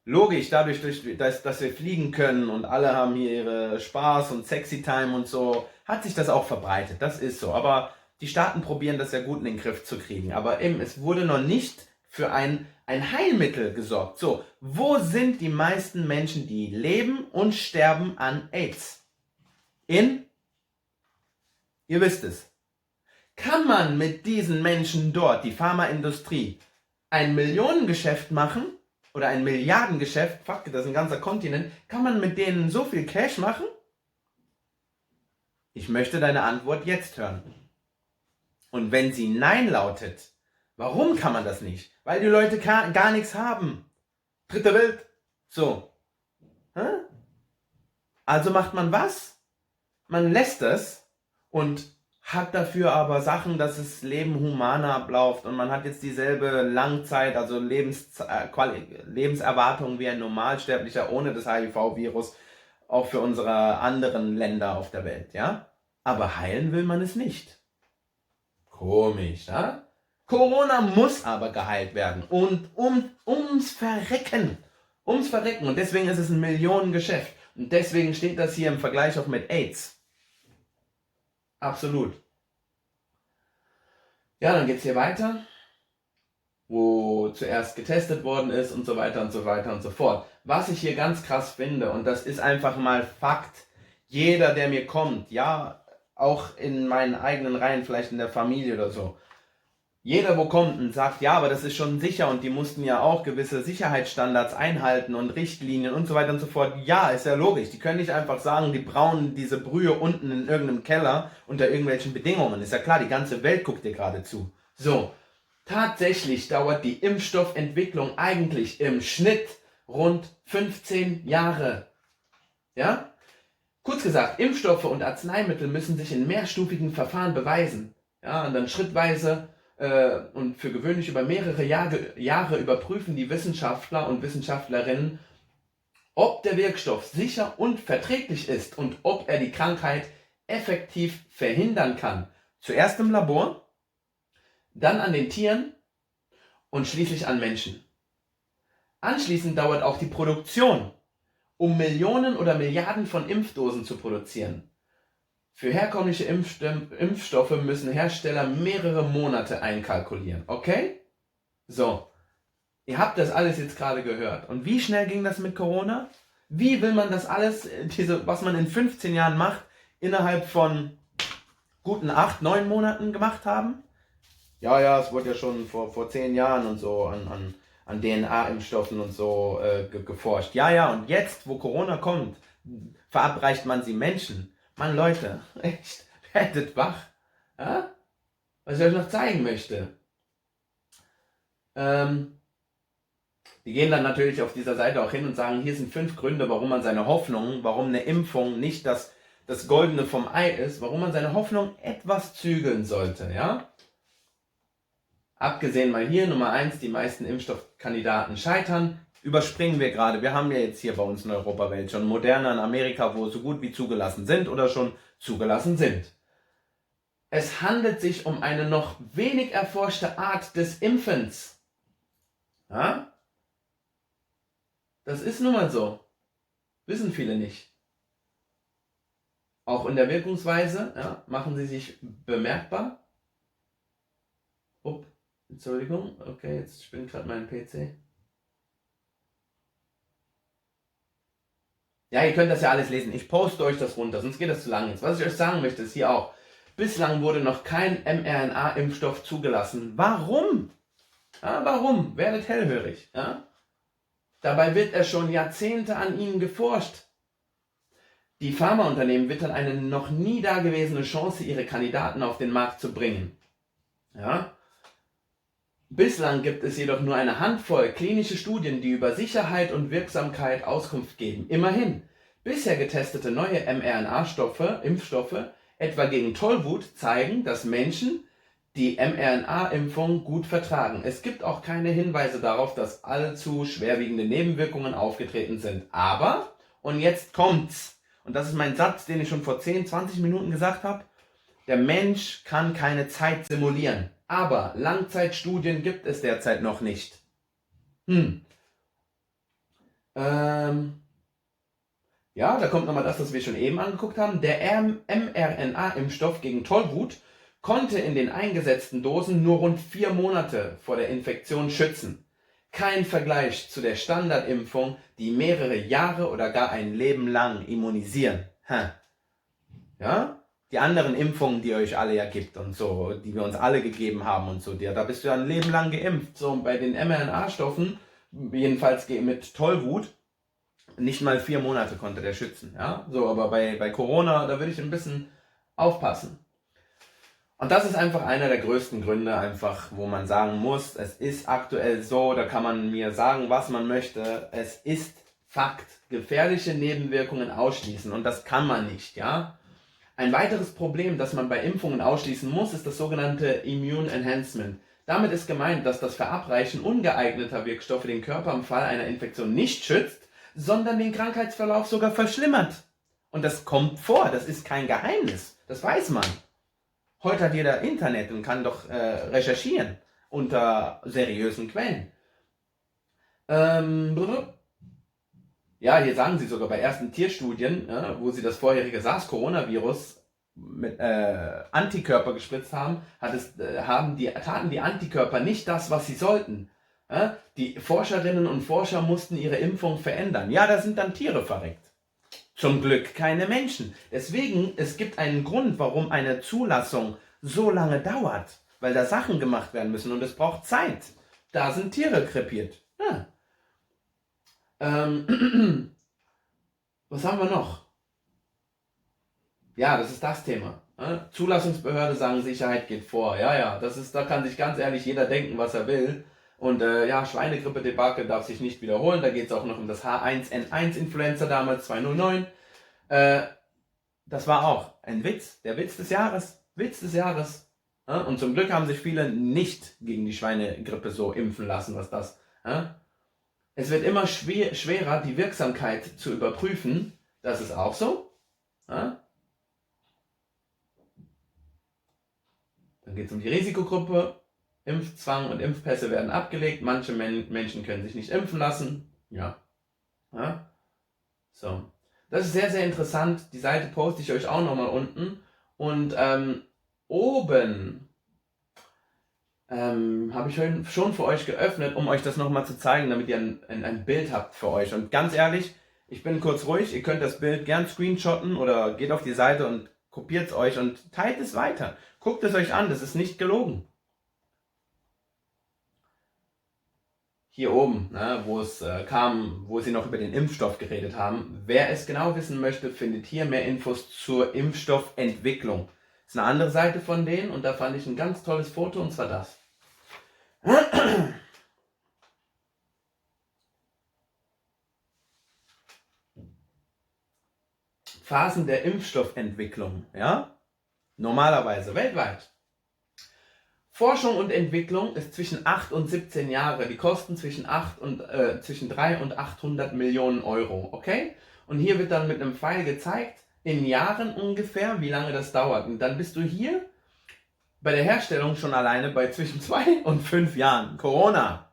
Logisch, dadurch, dass wir fliegen können und alle haben hier ihre Spaß und Sexy Time und so, hat sich das auch verbreitet. Das ist so. Aber die Staaten probieren das ja gut in den Griff zu kriegen. Aber eben, es wurde noch nicht für ein Heilmittel gesorgt. So, wo sind die meisten Menschen, die leben und sterben an AIDS? Ihr wisst es. Kann man mit diesen Menschen dort, die Pharmaindustrie, ein Millionengeschäft machen? Oder ein Milliardengeschäft? Fuck, das ist ein ganzer Kontinent. Kann man mit denen so viel Cash machen? Ich möchte deine Antwort jetzt hören. Und wenn sie Nein lautet, warum kann man das nicht? Weil die Leute gar nichts haben. Dritte Welt. So. Also macht man was? Man lässt es und hat dafür aber Sachen, dass das Leben humaner abläuft und man hat jetzt dieselbe Langzeit, also Lebenserwartung wie ein Normalsterblicher ohne das HIV-Virus, auch für unsere anderen Länder auf der Welt, ja? Aber heilen will man es nicht. Komisch, ja? Corona muss aber geheilt werden und ums Verrecken. Und deswegen ist es ein Millionengeschäft. Und deswegen steht das hier im Vergleich auch mit AIDS. Absolut. Ja, dann geht's hier weiter. wo zuerst getestet worden ist und so weiter und so weiter und so fort. Was ich hier ganz krass finde, und das ist einfach mal Fakt, jeder, der mir kommt, ja, auch in meinen eigenen Reihen, vielleicht in der Familie oder so, jeder, wo kommt und sagt, ja, aber das ist schon sicher und die mussten ja auch gewisse Sicherheitsstandards einhalten und Richtlinien und so weiter und so fort. Ja, ist ja logisch. Die können nicht einfach sagen, die brauen diese Brühe unten in irgendeinem Keller unter irgendwelchen Bedingungen. Ist ja klar, die ganze Welt guckt dir gerade zu. So, tatsächlich dauert die Impfstoffentwicklung eigentlich im Schnitt rund 15 Jahre. Ja? Kurz gesagt, Impfstoffe und Arzneimittel müssen sich in mehrstufigen Verfahren beweisen. Ja, und dann schrittweise und für gewöhnlich über mehrere Jahre überprüfen die Wissenschaftler und Wissenschaftlerinnen, ob der Wirkstoff sicher und verträglich ist und ob er die Krankheit effektiv verhindern kann. Zuerst im Labor, dann an den Tieren und schließlich an Menschen. Anschließend dauert auch die Produktion, um Millionen oder Milliarden von Impfdosen zu produzieren. Für herkömmliche Impfstoffe müssen Hersteller mehrere Monate einkalkulieren. Okay? So, ihr habt das alles jetzt gerade gehört. Und wie schnell ging das mit Corona? Wie will man das alles, was man in 15 Jahren macht, innerhalb von guten 8, 9 Monaten gemacht haben? Ja, es wurde ja schon vor 10 Jahren und so an DNA-Impfstoffen und so geforscht. Ja, und jetzt, wo Corona kommt, verabreicht man sie Menschen. Mann, Leute, echt, werdet wach. Ja? Was ich euch noch zeigen möchte. Die gehen dann natürlich auf dieser Seite auch hin und sagen, hier sind 5 Gründe, warum man seine Hoffnung, warum eine Impfung nicht das Goldene vom Ei ist, warum man seine Hoffnung etwas zügeln sollte. Ja? Abgesehen mal hier, Nummer 1, die meisten Impfstoffkandidaten scheitern. Überspringen wir gerade. Wir haben ja jetzt hier bei uns in Europawelt schon Moderna in Amerika, wo so gut wie zugelassen sind oder schon zugelassen sind. Es handelt sich um eine noch wenig erforschte Art des Impfens. Ja? Das ist nun mal so. Wissen viele nicht. Auch in der Wirkungsweise machen sie sich bemerkbar. Entschuldigung, okay, jetzt spinnt gerade mein PC. Ja, ihr könnt das ja alles lesen. Ich poste euch das runter, sonst geht das zu lang jetzt. Was ich euch sagen möchte, ist hier auch, bislang wurde noch kein mRNA-Impfstoff zugelassen. Warum? Ja, warum? Werdet hellhörig. Ja? Dabei wird er schon Jahrzehnte an ihnen geforscht. Die Pharmaunternehmen wittern eine noch nie dagewesene Chance, ihre Kandidaten auf den Markt zu bringen. Ja? Bislang gibt es jedoch nur eine Handvoll klinische Studien, die über Sicherheit und Wirksamkeit Auskunft geben. Immerhin, bisher getestete neue mRNA-Impfstoffe, etwa gegen Tollwut, zeigen, dass Menschen die mRNA-Impfung gut vertragen. Es gibt auch keine Hinweise darauf, dass allzu schwerwiegende Nebenwirkungen aufgetreten sind. Aber, und jetzt kommt's, und das ist mein Satz, den ich schon vor 10, 20 Minuten gesagt habe, der Mensch kann keine Zeit simulieren. Aber Langzeitstudien gibt es derzeit noch nicht. Ja, da kommt nochmal das, was wir schon eben angeguckt haben. Der mRNA-Impfstoff gegen Tollwut konnte in den eingesetzten Dosen nur rund 4 Monate vor der Infektion schützen. Kein Vergleich zu der Standardimpfung, die mehrere Jahre oder gar ein Leben lang immunisieren. Ja? Die anderen Impfungen, die euch alle ja gibt und so, die wir uns alle gegeben haben und so, da bist du ja ein Leben lang geimpft. So, und bei den mRNA-Stoffen, jedenfalls mit Tollwut, nicht mal 4 Monate konnte der schützen. Ja? So, aber bei Corona, da würde ich ein bisschen aufpassen. Und das ist einfach einer der größten Gründe, einfach, wo man sagen muss, es ist aktuell so, da kann man mir sagen, was man möchte, es ist Fakt, gefährliche Nebenwirkungen ausschließen und das kann man nicht, ja. Ein weiteres Problem, das man bei Impfungen ausschließen muss, ist das sogenannte Immune Enhancement. Damit ist gemeint, dass das Verabreichen ungeeigneter Wirkstoffe den Körper im Fall einer Infektion nicht schützt, sondern den Krankheitsverlauf sogar verschlimmert. Und das kommt vor, das ist kein Geheimnis, das weiß man. Heute hat jeder Internet und kann doch recherchieren unter seriösen Quellen. Ja, hier sagen sie sogar bei ersten Tierstudien, wo sie das vorherige SARS-Coronavirus mit Antikörper gespritzt haben, taten die Antikörper nicht das, was sie sollten. Die Forscherinnen und Forscher mussten ihre Impfung verändern. Ja, da sind dann Tiere verreckt. Zum Glück keine Menschen. Deswegen, es gibt einen Grund, warum eine Zulassung so lange dauert. Weil da Sachen gemacht werden müssen und es braucht Zeit. Da sind Tiere krepiert. Ja. Was haben wir noch? Ja, das ist das Thema. Zulassungsbehörde sagen, Sicherheit geht vor. Ja, da kann sich ganz ehrlich jeder denken, was er will. Und Schweinegrippe-Debakel darf sich nicht wiederholen. Da geht es auch noch um das H1N1-Influenza damals, 2009. Das war auch ein Witz. Der Witz des Jahres. Witz des Jahres. Und zum Glück haben sich viele nicht gegen die Schweinegrippe so impfen lassen, was das. Es wird immer schwerer, die Wirksamkeit zu überprüfen. Das ist auch so. Dann geht es um die Risikogruppe. Impfzwang und Impfpässe werden abgelegt. Manche Menschen können sich nicht impfen lassen. Ja. So. Das ist sehr, sehr interessant. Die Seite poste ich euch auch nochmal unten. Und oben habe ich schon für euch geöffnet, um euch das nochmal zu zeigen, damit ihr ein Bild habt für euch. Und ganz ehrlich, ich bin kurz ruhig. Ihr könnt das Bild gern screenshotten oder geht auf die Seite und kopiert es euch und teilt es weiter. Guckt es euch an, das ist nicht gelogen. Hier oben, wo sie noch über den Impfstoff geredet haben. Wer es genau wissen möchte, findet hier mehr Infos zur Impfstoffentwicklung. Das ist eine andere Seite von denen und da fand ich ein ganz tolles Foto und zwar das. Phasen der Impfstoffentwicklung, ja? Normalerweise, weltweit. Forschung und Entwicklung ist zwischen 8 und 17 Jahre. Die kosten zwischen 3 und 800 Millionen Euro, okay? Und hier wird dann mit einem Pfeil gezeigt, in Jahren ungefähr, wie lange das dauert. Und dann bist du hier bei der Herstellung schon alleine bei zwischen 2 und 5 Jahren. Corona.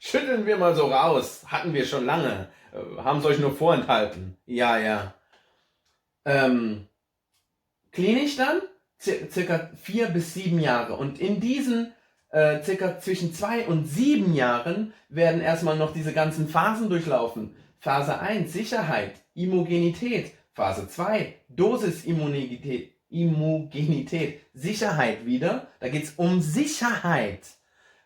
Schütteln wir mal so raus. Hatten wir schon lange. Haben es euch nur vorenthalten. Ja. Klinisch dann circa 4 bis 7 Jahre. Und in diesen circa zwischen 2 und 7 Jahren werden erstmal noch diese ganzen Phasen durchlaufen. Phase 1, Sicherheit, Immunität. Phase 2, Dosisimmunität, Sicherheit wieder. Da geht es um Sicherheit.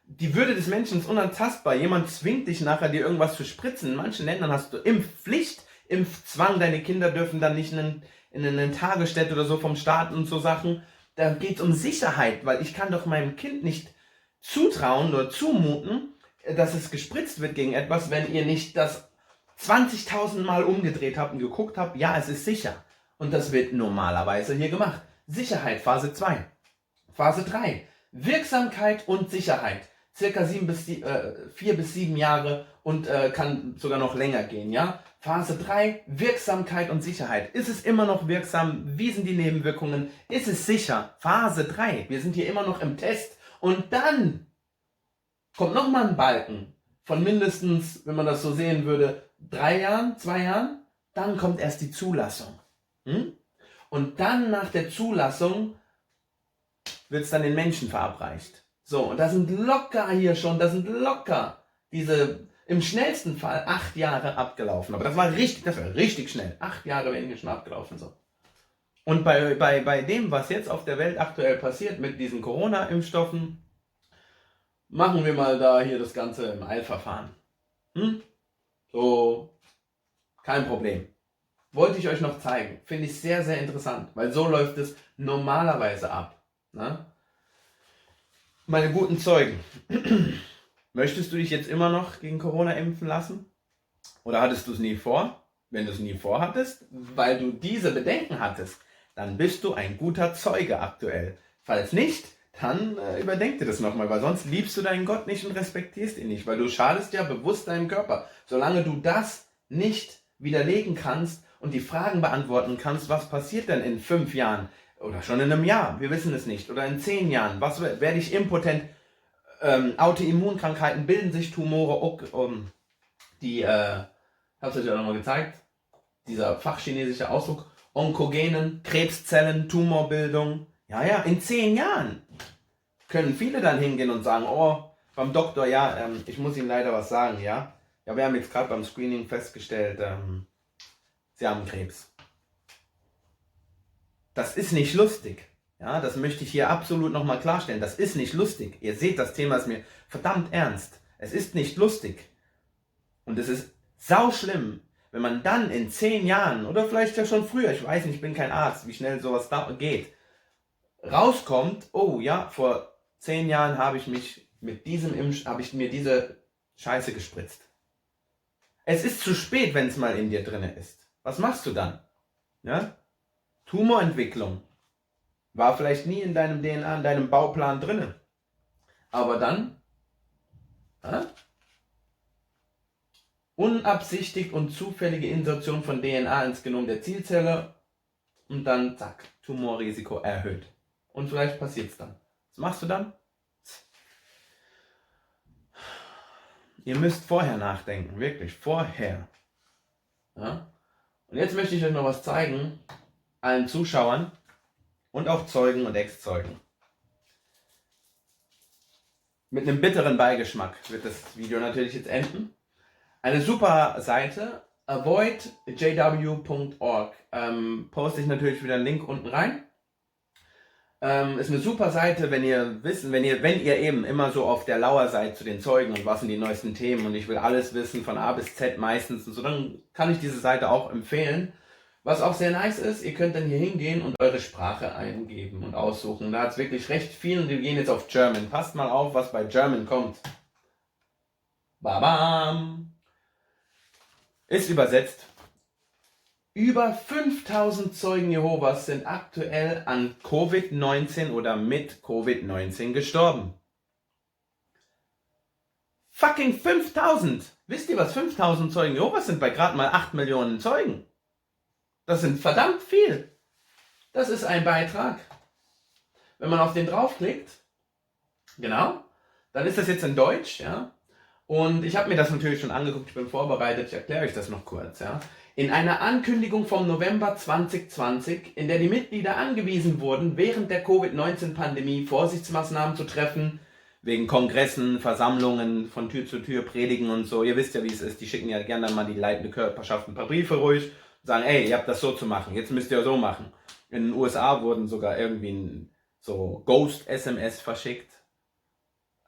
Die Würde des Menschen ist unantastbar. Jemand zwingt dich nachher, dir irgendwas zu spritzen. In manchen Ländern hast du Impfpflicht, Impfzwang. Deine Kinder dürfen dann nicht in eine Tagesstätte oder so vom Staat und so Sachen. Da geht es um Sicherheit, weil ich kann doch meinem Kind nicht zutrauen oder zumuten, dass es gespritzt wird gegen etwas, wenn ihr nicht das 20.000 Mal umgedreht habt und geguckt habt, ja, es ist sicher. Und das wird normalerweise hier gemacht. Sicherheit, Phase 2. Phase 3, Wirksamkeit und Sicherheit. Circa 4 bis 7 Jahre und kann sogar noch länger gehen, ja. Phase 3, Wirksamkeit und Sicherheit. Ist es immer noch wirksam? Wie sind die Nebenwirkungen? Ist es sicher? Phase 3, wir sind hier immer noch im Test. Und dann kommt nochmal ein Balken von mindestens, wenn man das so sehen würde, 3 Jahren, 2 Jahren. Dann kommt erst die Zulassung. Und dann nach der Zulassung wird es dann den Menschen verabreicht. So, und das sind locker diese im schnellsten Fall 8 Jahre abgelaufen. Aber das war richtig schnell. 8 Jahre werden hier schon abgelaufen. So. Und bei dem, was jetzt auf der Welt aktuell passiert mit diesen Corona-Impfstoffen, machen wir mal da hier das Ganze im Eilverfahren. So, kein Problem. Wollte ich euch noch zeigen. Finde ich sehr, sehr interessant, weil so läuft es normalerweise ab. Meine guten Zeugen, möchtest du dich jetzt immer noch gegen Corona impfen lassen? Oder hattest du es nie vor? Wenn du es nie vorhattest, weil du diese Bedenken hattest, dann bist du ein guter Zeuge aktuell. Falls nicht, dann überdenk dir das nochmal, weil sonst liebst du deinen Gott nicht und respektierst ihn nicht, weil du schadest ja bewusst deinem Körper. Solange du das nicht widerlegen kannst und die Fragen beantworten kannst, was passiert denn in 5 Jahren oder schon in einem Jahr, wir wissen es nicht, oder in 10 Jahren, werde ich impotent, Autoimmunkrankheiten, bilden sich Tumore, habe es euch auch nochmal gezeigt, dieser fachchinesische Ausdruck, onkogenen Krebszellen, Tumorbildung. Ja, in 10 Jahren können viele dann hingehen und sagen, oh, beim Doktor, ja, ich muss Ihnen leider was sagen, ja. Ja, wir haben jetzt gerade beim Screening festgestellt, Sie haben Krebs. Das ist nicht lustig. Ja, das möchte ich hier absolut nochmal klarstellen. Das ist nicht lustig. Ihr seht, das Thema ist mir verdammt ernst. Es ist nicht lustig. Und es ist sauschlimm, wenn man dann in 10 Jahren oder vielleicht ja schon früher, ich weiß nicht, ich bin kein Arzt, wie schnell sowas da geht, rauskommt, oh ja, vor 10 Jahren habe ich mir diese Scheiße gespritzt. Es ist zu spät, wenn es mal in dir drinne ist. Was machst du dann? Ja? Tumorentwicklung. War vielleicht nie in deinem DNA, in deinem Bauplan drinne. Aber dann unabsichtigt und zufällige Insertion von DNA ins Genom der Zielzelle und dann zack, Tumorrisiko erhöht. Und vielleicht passiert es dann. Was machst du dann? Ihr müsst vorher nachdenken, wirklich, vorher. Ja? Und jetzt möchte ich euch noch was zeigen, allen Zuschauern und auch Zeugen und Ex-Zeugen. Mit einem bitteren Beigeschmack wird das Video natürlich jetzt enden. Eine super Seite, avoidjw.org. Poste ich natürlich wieder einen Link unten rein. Ist eine super Seite, wenn ihr eben immer so auf der Lauer seid zu den Zeugen und was sind die neuesten Themen und ich will alles wissen von A bis Z meistens und so, dann kann ich diese Seite auch empfehlen. Was auch sehr nice ist, ihr könnt dann hier hingehen und eure Sprache eingeben und aussuchen. Da hat es wirklich recht viel und wir gehen jetzt auf German. Passt mal auf, was bei German kommt. Babam! Ist übersetzt. Über 5000 Zeugen Jehovas sind aktuell an Covid-19 oder mit Covid-19 gestorben. Fucking 5000! Wisst ihr, was 5000 Zeugen Jehovas sind bei gerade mal 8 Millionen Zeugen? Das sind verdammt viel. Das ist ein Beitrag. Wenn man auf den draufklickt, genau, dann ist das jetzt in Deutsch, ja. Und ich habe mir das natürlich schon angeguckt, ich bin vorbereitet, ich erkläre euch das noch kurz, ja. In einer Ankündigung vom November 2020, in der die Mitglieder angewiesen wurden, während der Covid-19-Pandemie Vorsichtsmaßnahmen zu treffen, wegen Kongressen, Versammlungen, von Tür zu Tür predigen und so. Ihr wisst ja, wie es ist, die schicken ja gerne dann mal die leitende Körperschaft ein paar Briefe ruhig, sagen, ey, ihr habt das so zu machen, jetzt müsst ihr so machen. In den USA wurden sogar irgendwie so Ghost-SMS verschickt,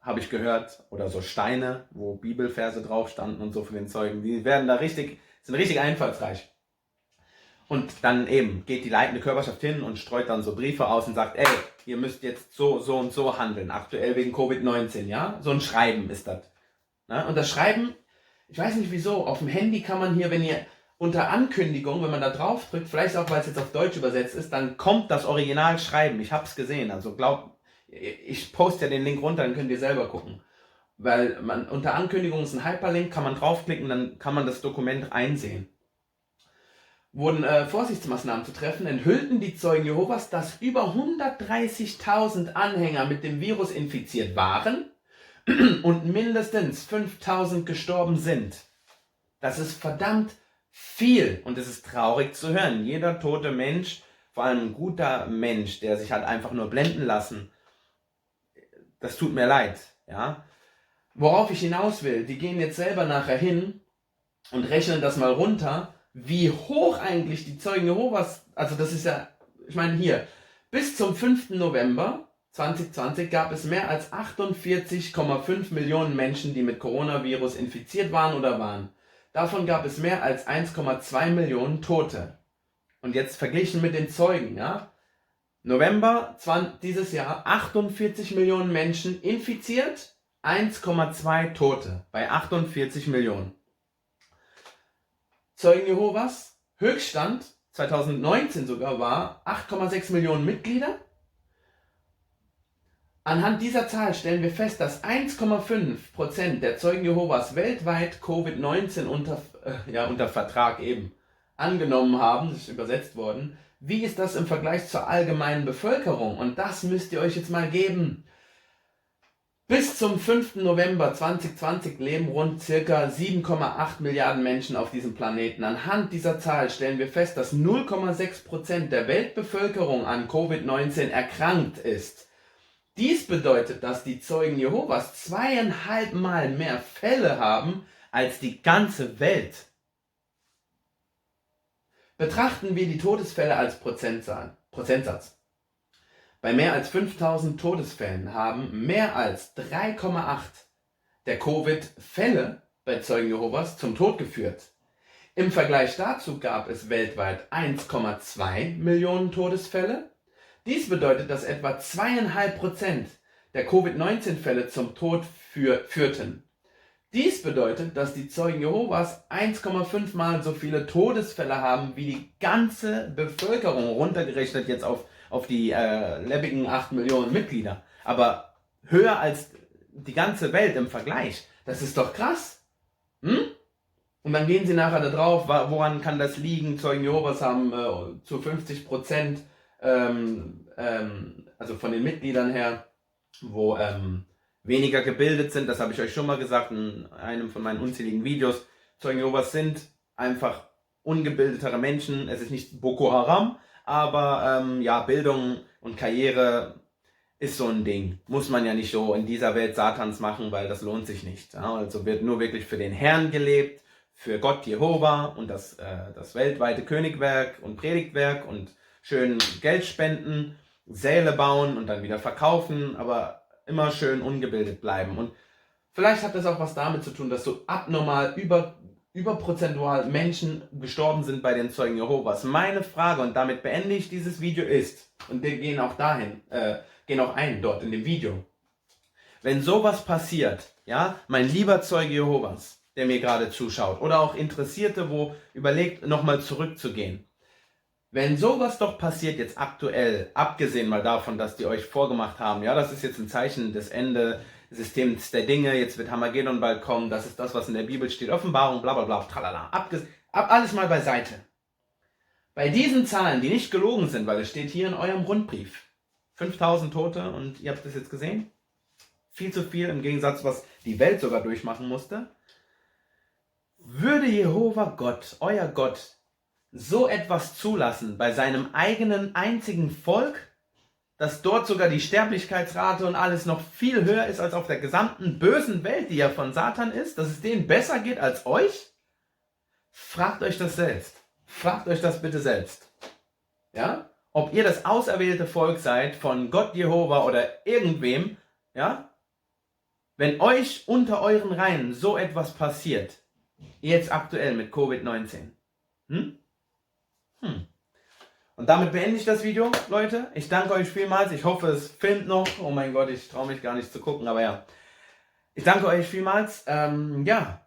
habe ich gehört, oder so Steine, wo Bibelverse drauf standen und so für den Zeugen. Die werden da sind richtig einfallsreich. Und dann eben geht die leitende Körperschaft hin und streut dann so Briefe aus und sagt, ey, ihr müsst jetzt so und so handeln, aktuell wegen Covid-19, ja? So ein Schreiben ist das. Na? Und das Schreiben, ich weiß nicht wieso, auf dem Handy kann man hier, wenn ihr unter Ankündigung, wenn man da drauf drückt, vielleicht auch, weil es jetzt auf Deutsch übersetzt ist, dann kommt das Original Schreiben. Ich habe es gesehen, also ich poste ja den Link runter, dann könnt ihr selber gucken. Weil man unter Ankündigung ist ein Hyperlink, kann man draufklicken, dann kann man das Dokument einsehen. Wurden Vorsichtsmaßnahmen zu treffen, enthüllten die Zeugen Jehovas, dass über 130.000 Anhänger mit dem Virus infiziert waren und mindestens 5.000 gestorben sind. Das ist verdammt viel und es ist traurig zu hören. Jeder tote Mensch, vor allem ein guter Mensch, der sich halt einfach nur blenden lassen, das tut mir leid, ja. Worauf ich hinaus will, die gehen jetzt selber nachher hin und rechnen das mal runter, wie hoch eigentlich die Zeugen Jehovas, also das ist ja, ich meine hier, bis zum 5. November 2020 gab es mehr als 48,5 Millionen Menschen, die mit Coronavirus infiziert waren oder waren. Davon gab es mehr als 1,2 Millionen Tote. Und jetzt verglichen mit den Zeugen, ja, November dieses Jahr 48 Millionen Menschen infiziert, 1,2 Tote bei 48 Millionen. Zeugen Jehovas, Höchststand 2019 sogar war 8,6 Millionen Mitglieder. Anhand dieser Zahl stellen wir fest, dass 1,5% der Zeugen Jehovas weltweit Covid-19 unter Vertrag eben angenommen haben, das ist übersetzt worden. Wie ist das im Vergleich zur allgemeinen Bevölkerung? Und das müsst ihr euch jetzt mal geben. Bis zum 5. November 2020 leben rund ca. 7,8 Milliarden Menschen auf diesem Planeten. Anhand dieser Zahl stellen wir fest, dass 0,6% der Weltbevölkerung an Covid-19 erkrankt ist. Dies bedeutet, dass die Zeugen Jehovas 2,5 Mal mehr Fälle haben als die ganze Welt. Betrachten wir die Todesfälle als Prozentsatz. Bei mehr als 5000 Todesfällen haben mehr als 3,8 der Covid-Fälle bei Zeugen Jehovas zum Tod geführt. Im Vergleich dazu gab es weltweit 1,2 Millionen Todesfälle. Dies bedeutet, dass etwa 2,5% der Covid-19-Fälle zum Tod führten. Dies bedeutet, dass die Zeugen Jehovas 1,5 Mal so viele Todesfälle haben wie die ganze Bevölkerung, runtergerechnet jetzt auf die lebbigen 8 Millionen Mitglieder. Aber höher als die ganze Welt im Vergleich. Das ist doch krass. Hm? Und dann gehen sie nachher da drauf, woran kann das liegen? Zeugen Jehovas haben zu 50%, also von den Mitgliedern her, wo weniger gebildet sind. Das habe ich euch schon mal gesagt in einem von meinen unzähligen Videos. Zeugen Jehovas sind einfach ungebildetere Menschen. Es ist nicht Boko Haram, aber ja, Bildung und Karriere ist so ein Ding. Muss man ja nicht so in dieser Welt Satans machen, weil das lohnt sich nicht. Ja? Also wird nur wirklich für den Herrn gelebt, für Gott Jehova und das weltweite Königwerk und Predigtwerk und schön Geld spenden, Säle bauen und dann wieder verkaufen, aber immer schön ungebildet bleiben. Und vielleicht hat das auch was damit zu tun, dass so abnormal überprozentual Menschen gestorben sind bei den Zeugen Jehovas. Meine Frage, und damit beende ich dieses Video, ist, und wir gehen auch ein dort in dem Video. Wenn sowas passiert, ja, mein lieber Zeuge Jehovas, der mir gerade zuschaut, oder auch Interessierte, wo überlegt, nochmal zurückzugehen. Wenn sowas doch passiert jetzt aktuell, abgesehen mal davon, dass die euch vorgemacht haben, ja, das ist jetzt ein Zeichen des Systems der Dinge, jetzt wird Hamagedon bald kommen, das ist das, was in der Bibel steht, Offenbarung, bla bla bla, tralala, alles mal beiseite. Bei diesen Zahlen, die nicht gelogen sind, weil es steht hier in eurem Rundbrief, 5000 Tote und ihr habt das jetzt gesehen, viel zu viel im Gegensatz, was die Welt sogar durchmachen musste, würde Jehova Gott, euer Gott, so etwas zulassen bei seinem eigenen einzigen Volk, dass dort sogar die Sterblichkeitsrate und alles noch viel höher ist als auf der gesamten bösen Welt, die ja von Satan ist, dass es denen besser geht als euch? Fragt euch das selbst. Fragt euch das bitte selbst. Ja? Ob ihr das auserwählte Volk seid von Gott Jehova oder irgendwem, ja? Wenn euch unter euren Reihen so etwas passiert, jetzt aktuell mit Covid-19, Und damit beende ich das Video, Leute. Ich danke euch vielmals. Ich hoffe, es filmt noch. Oh mein Gott, ich traue mich gar nicht zu gucken, aber ja. Ich danke euch vielmals. Ja,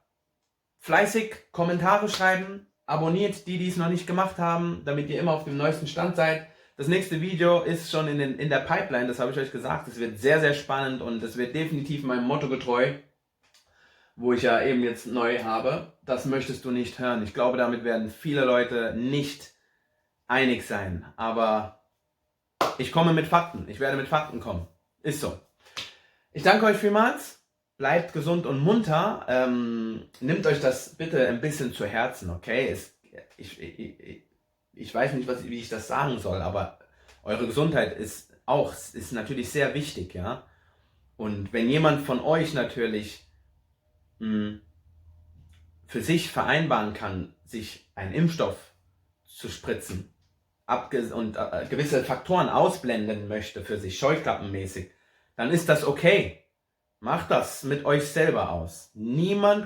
fleißig Kommentare schreiben. Abonniert die es noch nicht gemacht haben, damit ihr immer auf dem neuesten Stand seid. Das nächste Video ist schon in der Pipeline, das habe ich euch gesagt. Es wird sehr, sehr spannend und es wird definitiv meinem Motto getreu, wo ich ja eben jetzt neu habe. Das möchtest du nicht hören. Ich glaube, damit werden viele Leute nicht einig sein. Aber ich komme mit Fakten. Ich werde mit Fakten kommen. Ist so. Ich danke euch vielmals. Bleibt gesund und munter. Nehmt euch das bitte ein bisschen zu Herzen, okay? Ich weiß nicht, wie ich das sagen soll, aber eure Gesundheit ist natürlich sehr wichtig, ja? Und wenn jemand von euch natürlich für sich vereinbaren kann, sich einen Impfstoff zu spritzen und gewisse Faktoren ausblenden möchte für sich, scheuklappenmäßig, dann ist das okay. Macht das mit euch selber aus.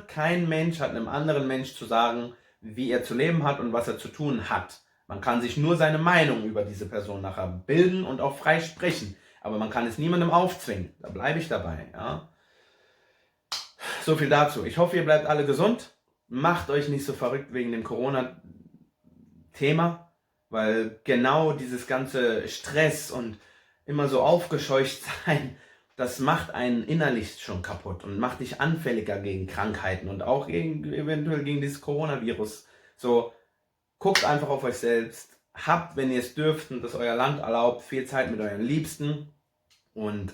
Kein Mensch hat einem anderen Mensch zu sagen, wie er zu leben hat und was er zu tun hat. Man kann sich nur seine Meinung über diese Person nachher bilden und auch frei sprechen. Aber man kann es niemandem aufzwingen. Da bleibe ich dabei. Ja? So viel dazu. Ich hoffe, ihr bleibt alle gesund. Macht euch nicht so verrückt wegen dem Corona-Thema, weil genau dieses ganze Stress und immer so aufgescheucht sein, das macht einen innerlich schon kaputt und macht dich anfälliger gegen Krankheiten und auch eventuell gegen dieses Coronavirus. So, guckt einfach auf euch selbst. Habt, wenn ihr es dürft und das euer Land erlaubt, viel Zeit mit euren Liebsten. Und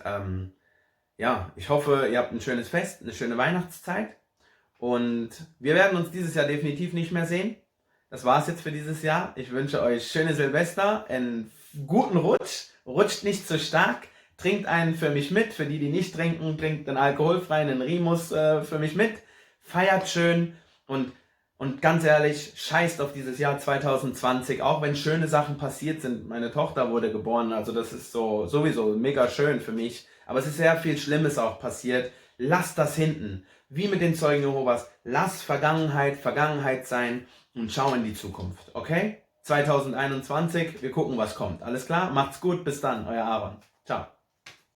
ja, ich hoffe, ihr habt ein schönes Fest, eine schöne Weihnachtszeit. Und wir werden uns dieses Jahr definitiv nicht mehr sehen. Das war's jetzt für dieses Jahr. Ich wünsche euch schöne Silvester, einen guten Rutsch. Rutscht nicht zu stark. Trinkt einen für mich mit. Für die, die nicht trinken, trinkt einen alkoholfreien, einen Rimus für mich mit. Feiert schön und ganz ehrlich, scheißt auf dieses Jahr 2020. Auch wenn schöne Sachen passiert sind. Meine Tochter wurde geboren, also das ist so sowieso mega schön für mich. Aber es ist sehr viel Schlimmes auch passiert. Lasst das hinten. Wie mit den Zeugen Jehovas. Lass Vergangenheit sein und schau in die Zukunft. Okay? 2021, wir gucken, was kommt. Alles klar? Macht's gut. Bis dann. Euer Aaron. Ciao.